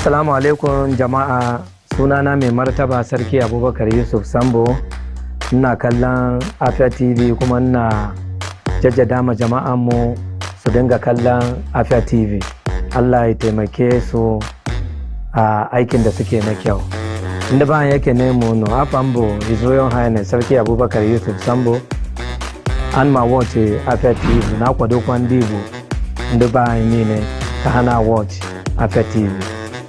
Assalamu alaikum jama'a, sunana mai martaba sarki Abubakar Yusuf Sambo. Ina kallon Afia TV kuma ina jaddada ma jama'an mu su dinga kallon Afia TV. Allah ya taimake su a aikin da suke na kyau. Inda ba yake ne mu no afambo His Royal Highness Sarki Abubakar Yusuf Sambo. An ma watch Afia TV na kwado kwandibu. Inda ba ni ne ka hana watch Afia TV.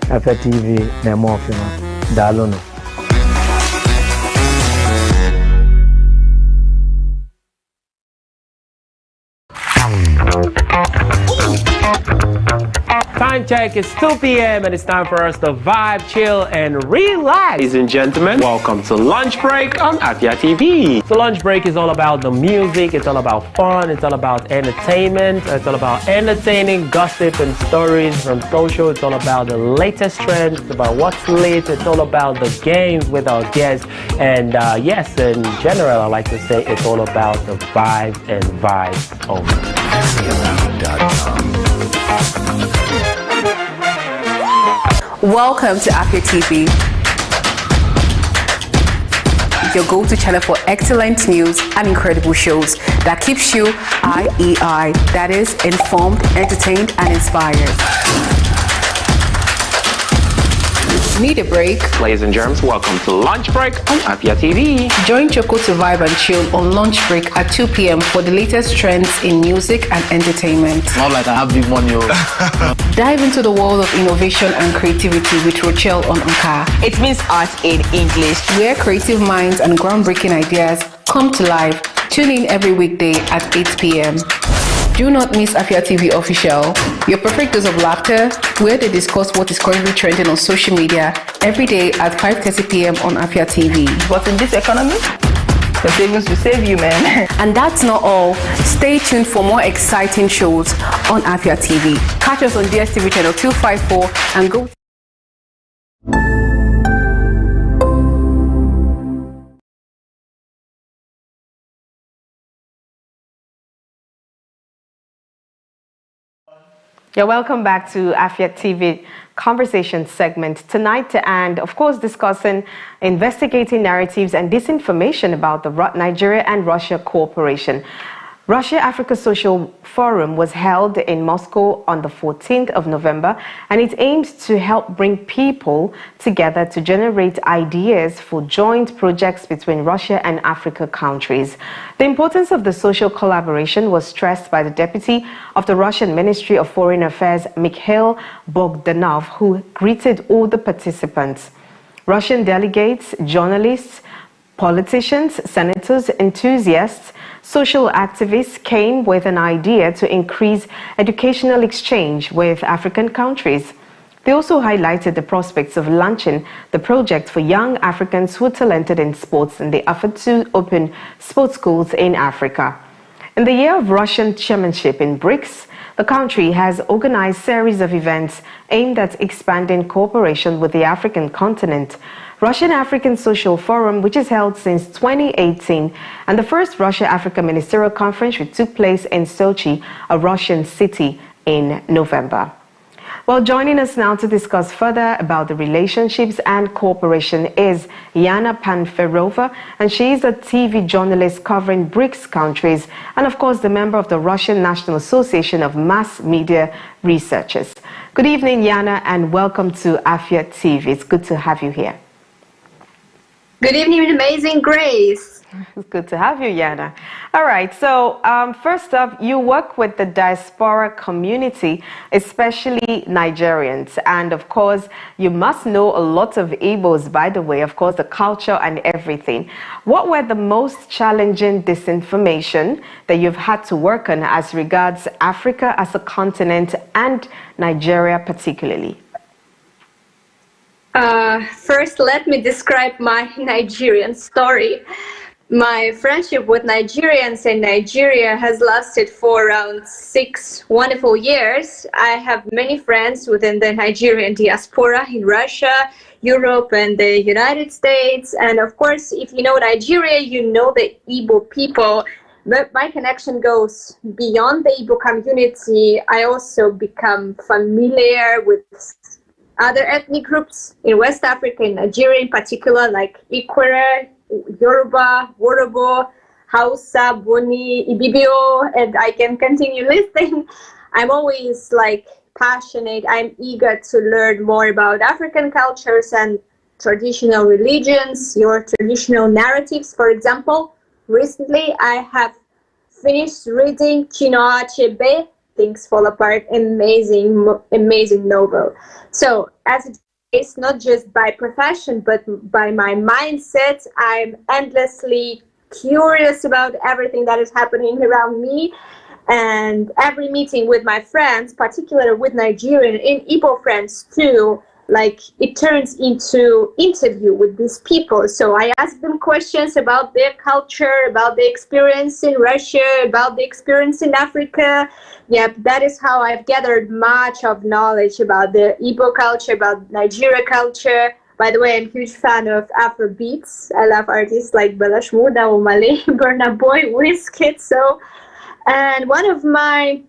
Afia TV na mofima dalono. Time check is 2 p.m. and it's time for us to vibe, chill, and relax. Ladies and gentlemen, welcome to Lunch Break on Afia TV. So Lunch Break is all about the music, it's all about fun, it's all about entertainment, it's all about entertaining gossip and stories from social, it's all about the latest trends, it's about what's lit, it's all about the games with our guests, and yes, in general, I like to say it's all about the vibes and vibes only. Welcome to Afia TV, your go-to channel for excellent news and incredible shows that keeps you IEI, that is, informed, entertained, and inspired. Need a break? Ladies and germs, welcome to Lunch Break on Afia TV. Join Choco to vibe and chill on Lunch Break at 2 p.m. for the latest trends in music and entertainment. Not like I have big money. Dive into the world of innovation and creativity with Rochelle on Nka. It means art in English. Where creative minds and groundbreaking ideas come to life. Tune in every weekday at 8 p.m. Do not miss Afia TV Official, your perfect dose of laughter, where they discuss what is currently trending on social media every day at 5:30 p.m. on Afia TV. But in this economy, the savings will save you, man. And that's not all. Stay tuned for more exciting shows on Afia TV. Catch us on DSTV channel 254 and go. You're welcome back to Afia TV conversation segment tonight, and of course discussing investigating narratives and disinformation about the Nigeria and Russia cooperation. Russia-Africa Social Forum was held in Moscow on the 14th of November, and it aims to help bring people together to generate ideas for joint projects between Russia and Africa countries. The importance of the social collaboration was stressed by the deputy of the Russian Ministry of Foreign Affairs, Mikhail Bogdanov, who greeted all the participants. Russian delegates, journalists, politicians, senators, enthusiasts, social activists came with an idea to increase educational exchange with African countries. They also highlighted the prospects of launching the project for young Africans who are talented in sports, and they offered to open sports schools in Africa. In the year of Russian chairmanship in BRICS, the country has organized a series of events aimed at expanding cooperation with the African continent. Russian-African Social Forum, which is held since 2018, and the first Russia-Africa Ministerial Conference, which took place in Sochi, a Russian city, in November. Well, joining us now to discuss further about the relationships and cooperation is Yana Panferova, and she is a TV journalist covering BRICS countries and, of course, the member of the Russian National Association of Mass Media Researchers. Good evening, Yana, and welcome to Afia TV. It's good to have you here. Good evening, amazing Grace. It's good to have you, Yana. All right, so first up, you work with the diaspora community, especially Nigerians. And of course, you must know a lot of Igbos, by the way, of course, the culture and everything. What were the most challenging disinformation that you've had to work on as regards Africa as a continent and Nigeria particularly? First, let me describe my Nigerian story. My friendship with Nigerians in Nigeria has lasted for around 6 wonderful years. I have many friends within the Nigerian diaspora in Russia, Europe, and the United States. And of course, if you know Nigeria, you know the Igbo people. But my connection goes beyond the Igbo community. I also become familiar with other ethnic groups in West Africa, in Nigeria in particular, like Ikwere, Yoruba, Worobo, Hausa, Boni, Ibibio, and I can continue listing. I'm always passionate. I'm eager to learn more about African cultures and traditional religions, your traditional narratives. For example, recently I have finished reading Chinua Achebe, Things Fall Apart, amazing novel. So as it is, not just by profession, but by my mindset, I'm endlessly curious about everything that is happening around me. And every meeting with my friends, particularly with Nigerian and Igbo friends too, like it turns into interview with these people. So I ask them questions about their culture, about the experience in Russia, about the experience in Africa. Yep, that is how I've gathered much of knowledge about the Igbo culture, about Nigeria culture. By the way, I'm a huge fan of Afro beats. I love artists like Balash Muda, Omale, Burna Boy, Wizkid. So, and one of my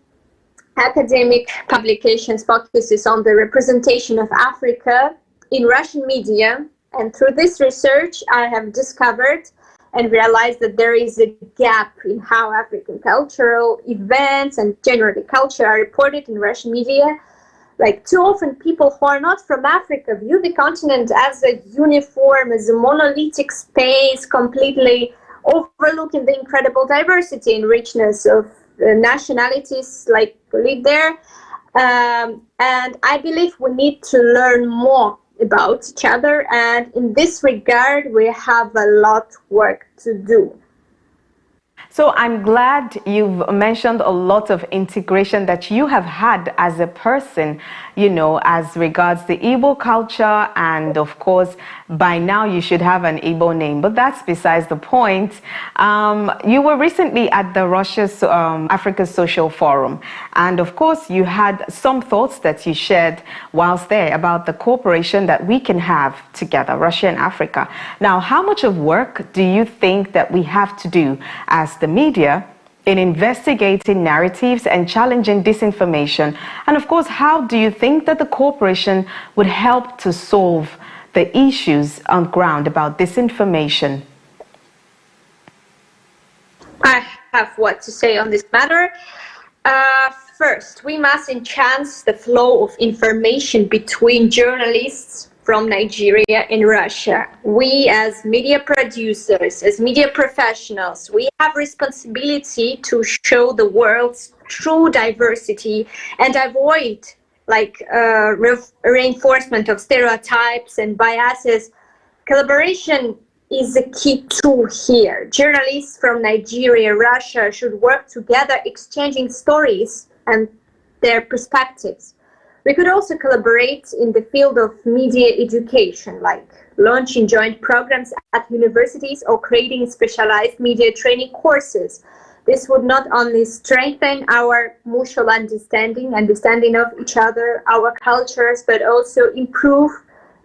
academic publications focuses on the representation of Africa in Russian media. And through this research, I have discovered and realized that there is a gap in how African cultural events and generally culture are reported in Russian media. Like too often people who are not from Africa view the continent as a uniform, as a monolithic space, completely overlooking the incredible diversity and richness of nationalities like live there. And I believe we need to learn more about each other. And in this regard, we have a lot of work to do. So I'm glad you've mentioned a lot of integration that you have had as a person, you know, as regards the Igbo culture, and of course, by now you should have an Igbo name, but that's besides the point. You were recently at the Russia's Africa Social Forum, and of course, you had some thoughts that you shared whilst there about the cooperation that we can have together, Russia and Africa. Now, how much of work do you think that we have to do as the media in investigating narratives and challenging disinformation? And of course, how do you think that the cooperation would help to solve the issues on ground about disinformation? I have what to say on this matter. First, we must enhance the flow of information between journalists from Nigeria and Russia. We as media producers, as media professionals, we have responsibility to show the world's true diversity and avoid like reinforcement of stereotypes and biases. Collaboration is a key tool here. Journalists from Nigeria, Russia should work together, exchanging stories and their perspectives. We could also collaborate in the field of media education, like launching joint programs at universities or creating specialized media training courses. This would not only strengthen our mutual understanding of each other, our cultures, but also improve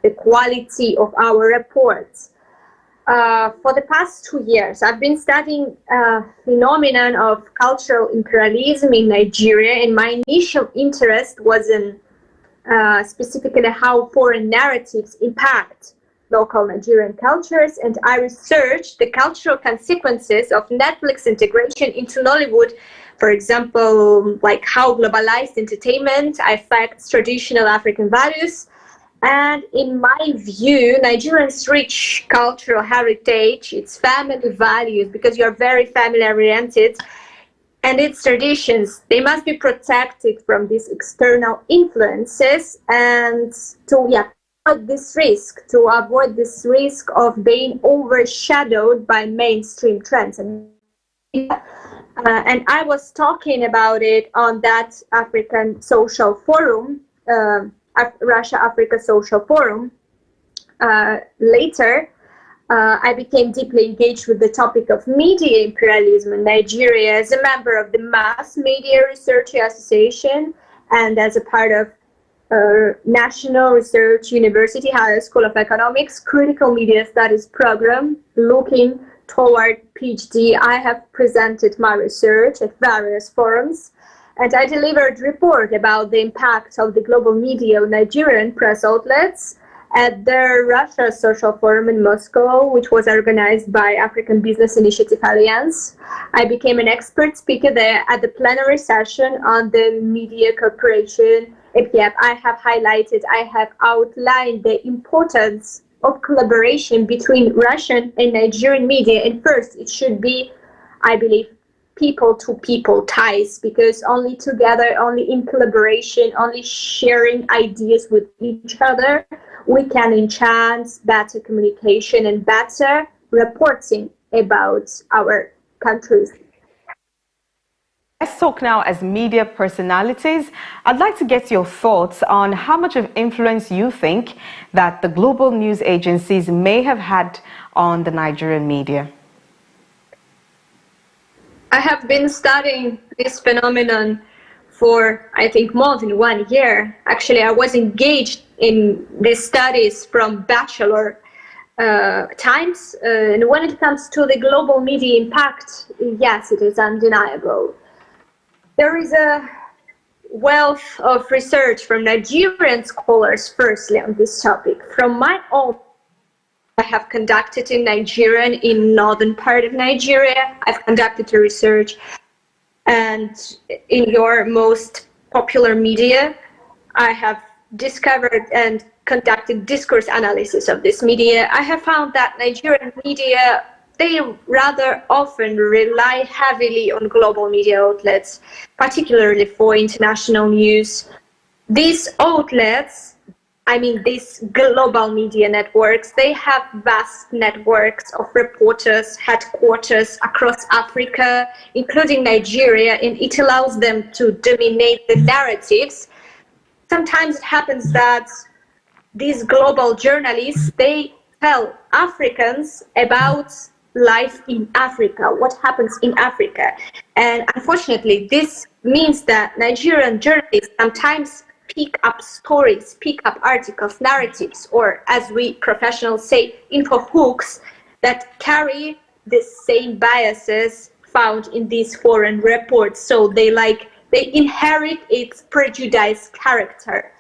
the quality of our reports. For the past 2 years, I've been studying phenomenon of cultural imperialism in Nigeria, and my initial interest was in specifically how foreign narratives impact local Nigerian cultures, and I researched the cultural consequences of Netflix integration into Nollywood. For example, like how globalized entertainment affects traditional African values. And in my view, Nigerians' rich cultural heritage, its family values, because you're very family-oriented, and its traditions, they must be protected from these external influences, and to avoid this risk of being overshadowed by mainstream trends. And I was talking about it on that African Social Forum, Russia-Africa Social Forum. Later, I became deeply engaged with the topic of media imperialism in Nigeria as a member of the Mass Media Research Association and as a part of National Research University Higher School of Economics Critical Media Studies program. Looking toward PhD, I have presented my research at various forums, and I delivered a report about the impact of the global media on Nigerian press outlets at the Russia Social Forum in Moscow, which was organized by African Business Initiative Alliance. I became an expert speaker there at the plenary session on the media cooperation. I have outlined the importance of collaboration between Russian and Nigerian media. And first, it should be, I believe, people-to-people ties, because only together, only in collaboration, only sharing ideas with each other, we can enhance better communication and better reporting about our countries. Let's talk now as media personalities. I'd like to get your thoughts on how much of influence you think that the global news agencies may have had on the Nigerian media. I have been studying this phenomenon for, I think, more than 1 year. Actually, I was engaged in these studies from bachelor times. And when it comes to the global media impact, yes, it is undeniable. There is a wealth of research from Nigerian scholars, firstly, on this topic. From my own, I have conducted in Nigeria, in northern part of Nigeria, I've conducted research, and in your most popular media, I have discovered and conducted discourse analysis of this media. I have found that Nigerian media, they rather often rely heavily on global media outlets, particularly for international news. These outlets, I mean these global media networks, they have vast networks of reporters, headquarters across Africa, including Nigeria, and it allows them to dominate the narratives. Sometimes it happens that these global journalists, they tell Africans about life in Africa, what happens in Africa. And unfortunately, this means that Nigerian journalists sometimes pick up stories, pick up articles, narratives, or as we professionals say, info hooks that carry the same biases found in these foreign reports. So they inherit its prejudiced character.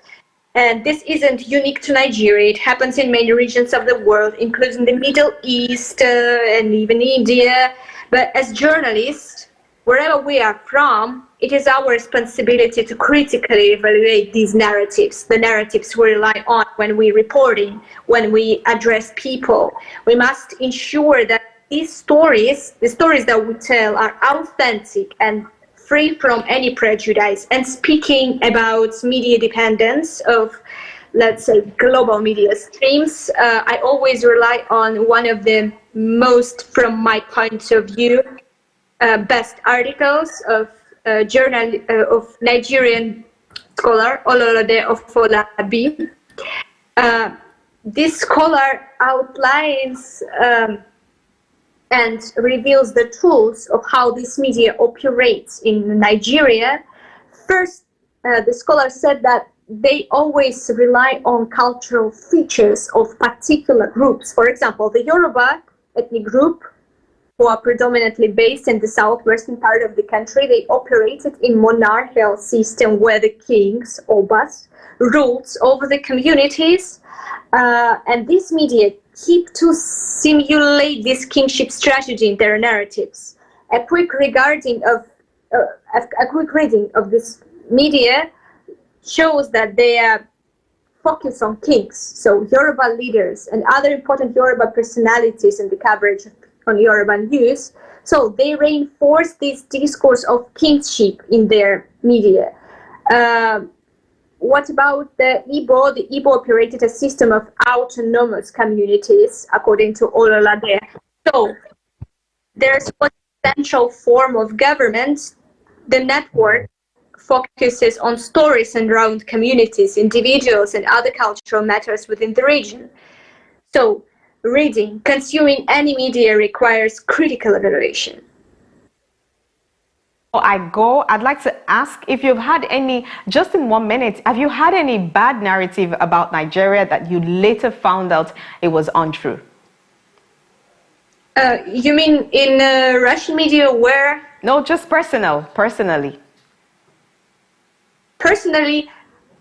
And this isn't unique to Nigeria. It happens in many regions of the world, including the Middle East and even India. But as journalists, wherever we are from, it is our responsibility to critically evaluate these narratives, the narratives we rely on when we're reporting, when we address people. We must ensure that these stories, the stories that we tell, are authentic and free from any prejudice. And speaking about media dependence of, let's say, global media streams, I always rely on one of the most, from my point of view, best articles of of Nigerian scholar Ololade Ofolabi. This scholar outlines and reveals the tools of how this media operates in Nigeria. First, the scholar said that they always rely on cultural features of particular groups. For example, the Yoruba ethnic group, who are predominantly based in the southwestern part of the country, they operated in monarchical system where the kings, obas, ruled over the communities, and this media keep to simulate this kingship strategy in their narratives. A quick reading of this media shows that they are focused on kings, so Yoruba leaders and other important Yoruba personalities in the coverage on Yoruba news. So they reinforce this discourse of kingship in their media. What about the Igbo? The Igbo operated a system of autonomous communities, according to Ololade. So there's one essential form of government. The network focuses on stories around communities, individuals, and other cultural matters within the region. So reading, consuming any media requires critical evaluation. I'd like to ask if you've had any, just in 1 minute, have you had any bad narrative about Nigeria that you later found out it was untrue? You mean in Russian media where? No, just personally. Personally,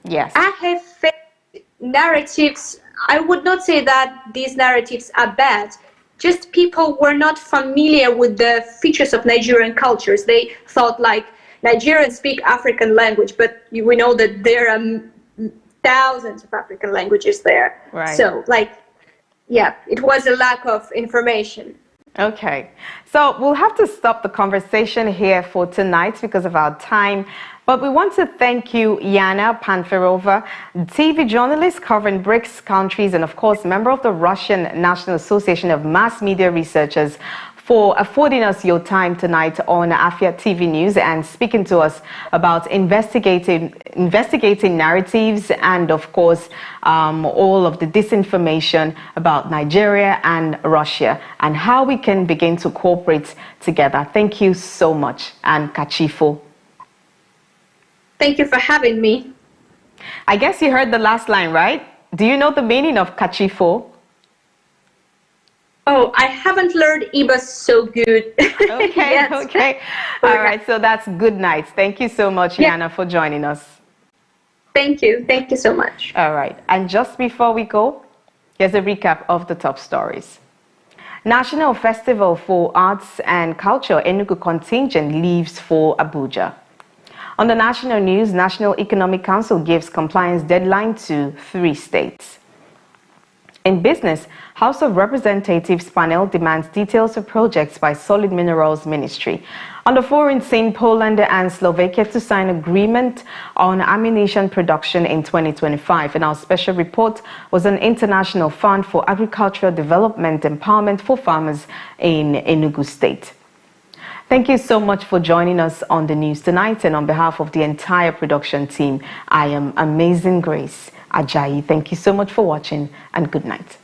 yes. I have faced narratives. I would not say that these narratives are bad. Just people were not familiar with the features of Nigerian cultures. They thought like Nigerians speak African language, but we know that there are thousands of African languages there. Right. So yeah, it was a lack of information. Okay, so we'll have to stop the conversation here for tonight because of our time. But we want to thank you, Yana Panferova, TV journalist covering BRICS countries and, of course, member of the Russian National Association of Mass Media Researchers, for for affording us your time tonight on Afia TV News and speaking to us about investigating narratives and, of course, all of the disinformation about Nigeria and Russia and how we can begin to cooperate together. Thank you so much, and Kachifo. Thank you for having me. I guess you heard the last line, right? Do you know the meaning of Kachifo? Oh, I haven't learned Igbo so good. Okay, yes. Okay. All right, so that's good night. Thank you so much, Yana, for joining us. Thank you. Thank you so much. All right, and just before we go, here's a recap of the top stories. National Festival for Arts and Culture Enugu contingent leaves for Abuja. On the national news, National Economic Council gives compliance deadline to 3 states. In business, House of Representatives panel demands details of projects by Solid Minerals Ministry. On the foreign scene, Poland and Slovakia to sign agreement on ammunition production in 2025. And our special report was an international fund for agricultural development empowerment for farmers in Enugu State. Thank you so much for joining us on the news tonight. And on behalf of the entire production team, I am Amazing Grace Ajayi. Thank you so much for watching, and good night.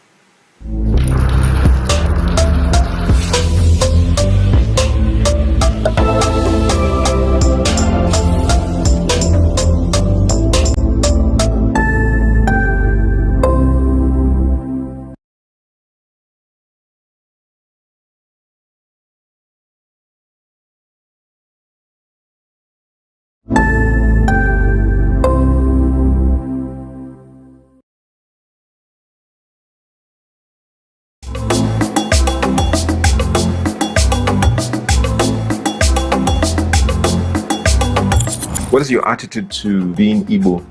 What is your attitude to being Igbo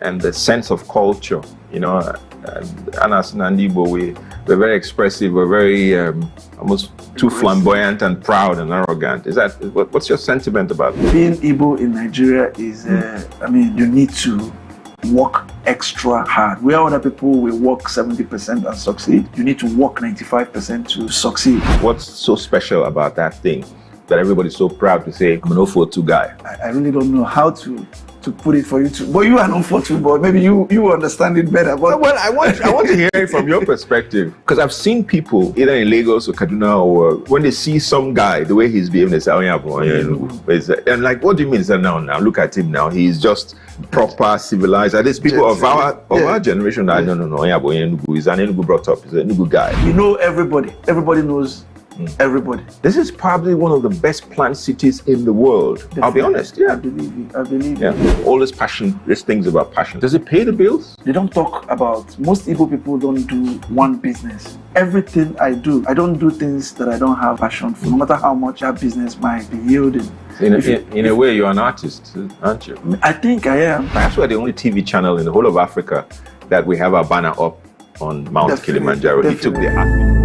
and the sense of culture? You know, Anas and Igbo, we're very expressive, we're very almost too flamboyant and proud and arrogant. Is that what's your sentiment about it? Being Igbo in Nigeria is, I mean, you need to work extra hard. Where other people will work 70% and succeed, you need to work 95% to succeed. What's so special about that thing that everybody's so proud to say, I'm an 042 guy? I really don't know how to put it for you to, but you are an 042 boy. Maybe you understand it better. But well, I want to hear it from your perspective, because I've seen people either in Lagos or Kaduna, or when they see some guy, the way he's behaving, they say, oh yeah, boy, and like, what do you mean? He said, now look at him now. He's just proper, civilized. Are these people of our generation? I don't know. Yeah, boy, Enugu. He's an Enugu brought up. He's an Enugu guy. You know everybody. Everybody knows everybody. This is probably one of the best planned cities in the world. Definitely. I'll be honest. Yeah, I believe you. Yeah. All this passion, this thing's about passion. Does it pay the bills? They don't talk about, most Igbo people don't do one business. Everything I do, I don't do things that I don't have passion for, no matter how much that business might be yielding. In a way, you're an artist, aren't you? I think I am. Perhaps we're the only TV channel in the whole of Africa that we have our banner up on Mount Kilimanjaro. He took the Afia.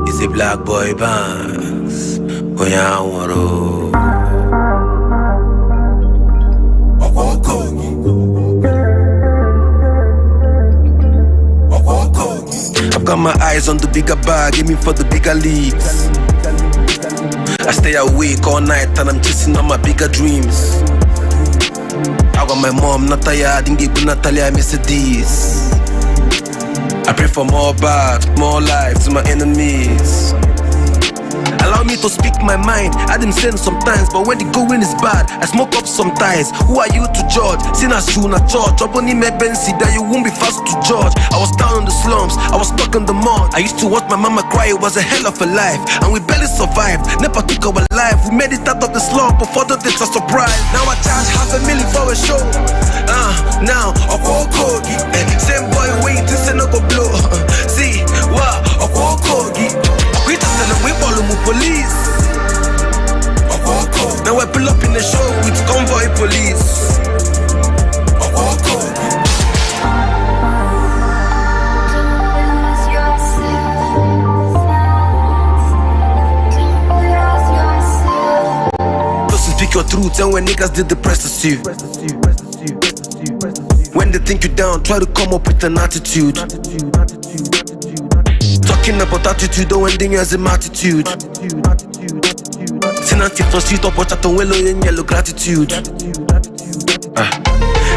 It's a black boy bands. I've got my eyes on the bigger bag, aiming for the bigger leagues. I stay awake all night and I'm chasing on my bigger dreams. I got my mom not tired, didn't give Natalia Mercedes. I pray for more bags, more life to my enemies. Allow me to speak my mind. I didn't sin sometimes, but when the going is bad, I smoke up sometimes. Who are you to judge? Sinners should not church. Upon him Bensi that you won't be fast to judge. I was down in the slums, I was stuck in the mud. I used to watch my mama cry, it was a hell of a life. And we barely survived, never took our life. We made it out of the slump, but for the days a surprise. Now I charge $500,000 for a show. Now, a kogi. Same boy wait, this ain't no go blow. See, wow, a kogi. We just celebrate all of police. Now I pull up in the show with convoy police. Doesn't speak your truth, and when niggas did the press to you. they think you down, try to come up with an attitude. Talking about attitude, don't ending as an attitude. Sinati for street up, watch out on yellow gratitude.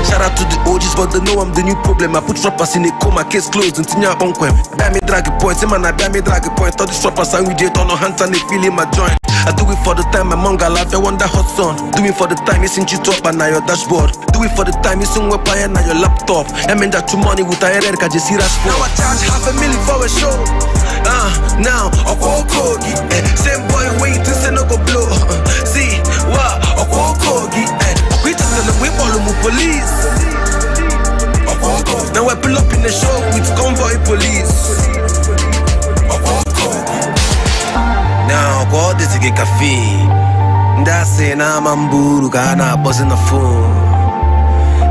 Shout out to the OGs, but they know I'm the new problem. I put rappers in a coma, case closed, and Tinya Bonquem. Damn me drag a point, man, I damn me drag a point. All these rappers and we did on no hands and they feel in my joint. I do it for the time my manga life, I want that hot sun. Do it for the time it's in G-top and now your dashboard. Do it for the time it's in weapon and now your laptop. I mean that you money with a head, I just see that sport. Now I charge $500,000 for a show. Now, I call Kogi. Same boy wait to say no go blow. See, wow, I call Kogi. We just tell them we follow the police. Now I pull up in the show with convoy police. Now go this to get cafe. That's it, now I'm buru kana buzzing the phone.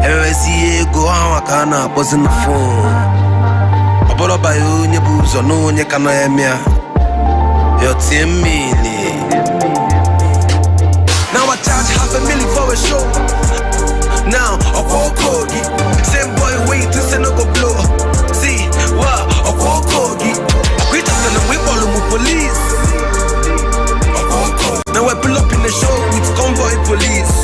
Every see go on kana buzzing the phone. Aboro by you nyebuzo no nye kana emia. Yo tiemili. Now I charge $500,000 for a show. Now I call Kogi. Same boy wait to say no go blow. See, wow, I call Kogi. We just tell them we follow the police. Now I pull up in the show with convoy police.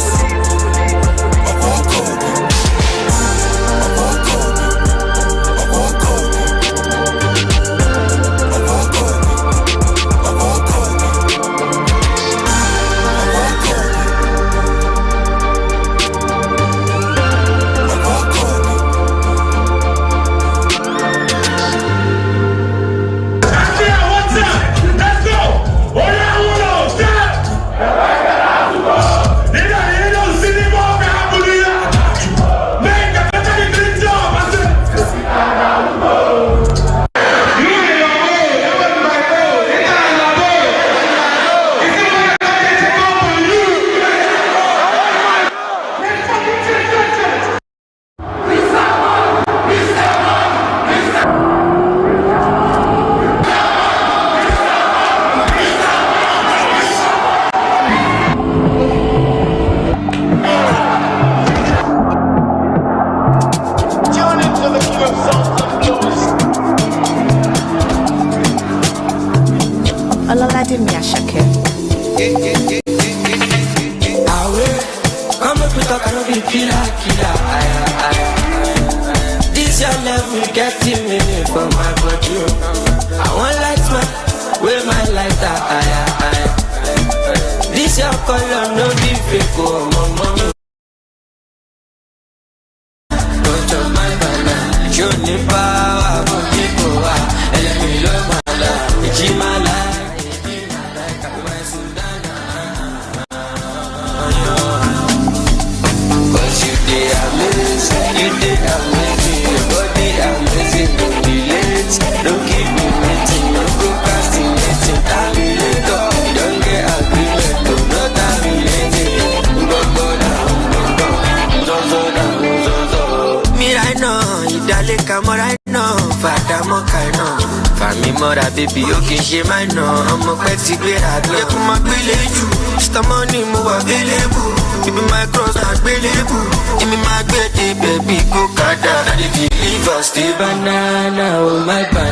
This your love will get me from my body. I want light man, with my lighter. This your color no be fake, oh mama. Go to my banana, show me power, go people, and let me love my life, it's my life. You did amazing, your body amazing, don't be late, don't keep me waiting, no procrastinating, terminator, you don't get agreement, don't not terminating, don't go down, me right now, you darling, come right now, Fata Mokaino, Fami Mora, baby, okay, she might know, I'm a petty great, I do it for my village, it's the money, more available. Give me my cross, not believable. Give me my baby, go kada. And if you leave us, the banana, oh my banana.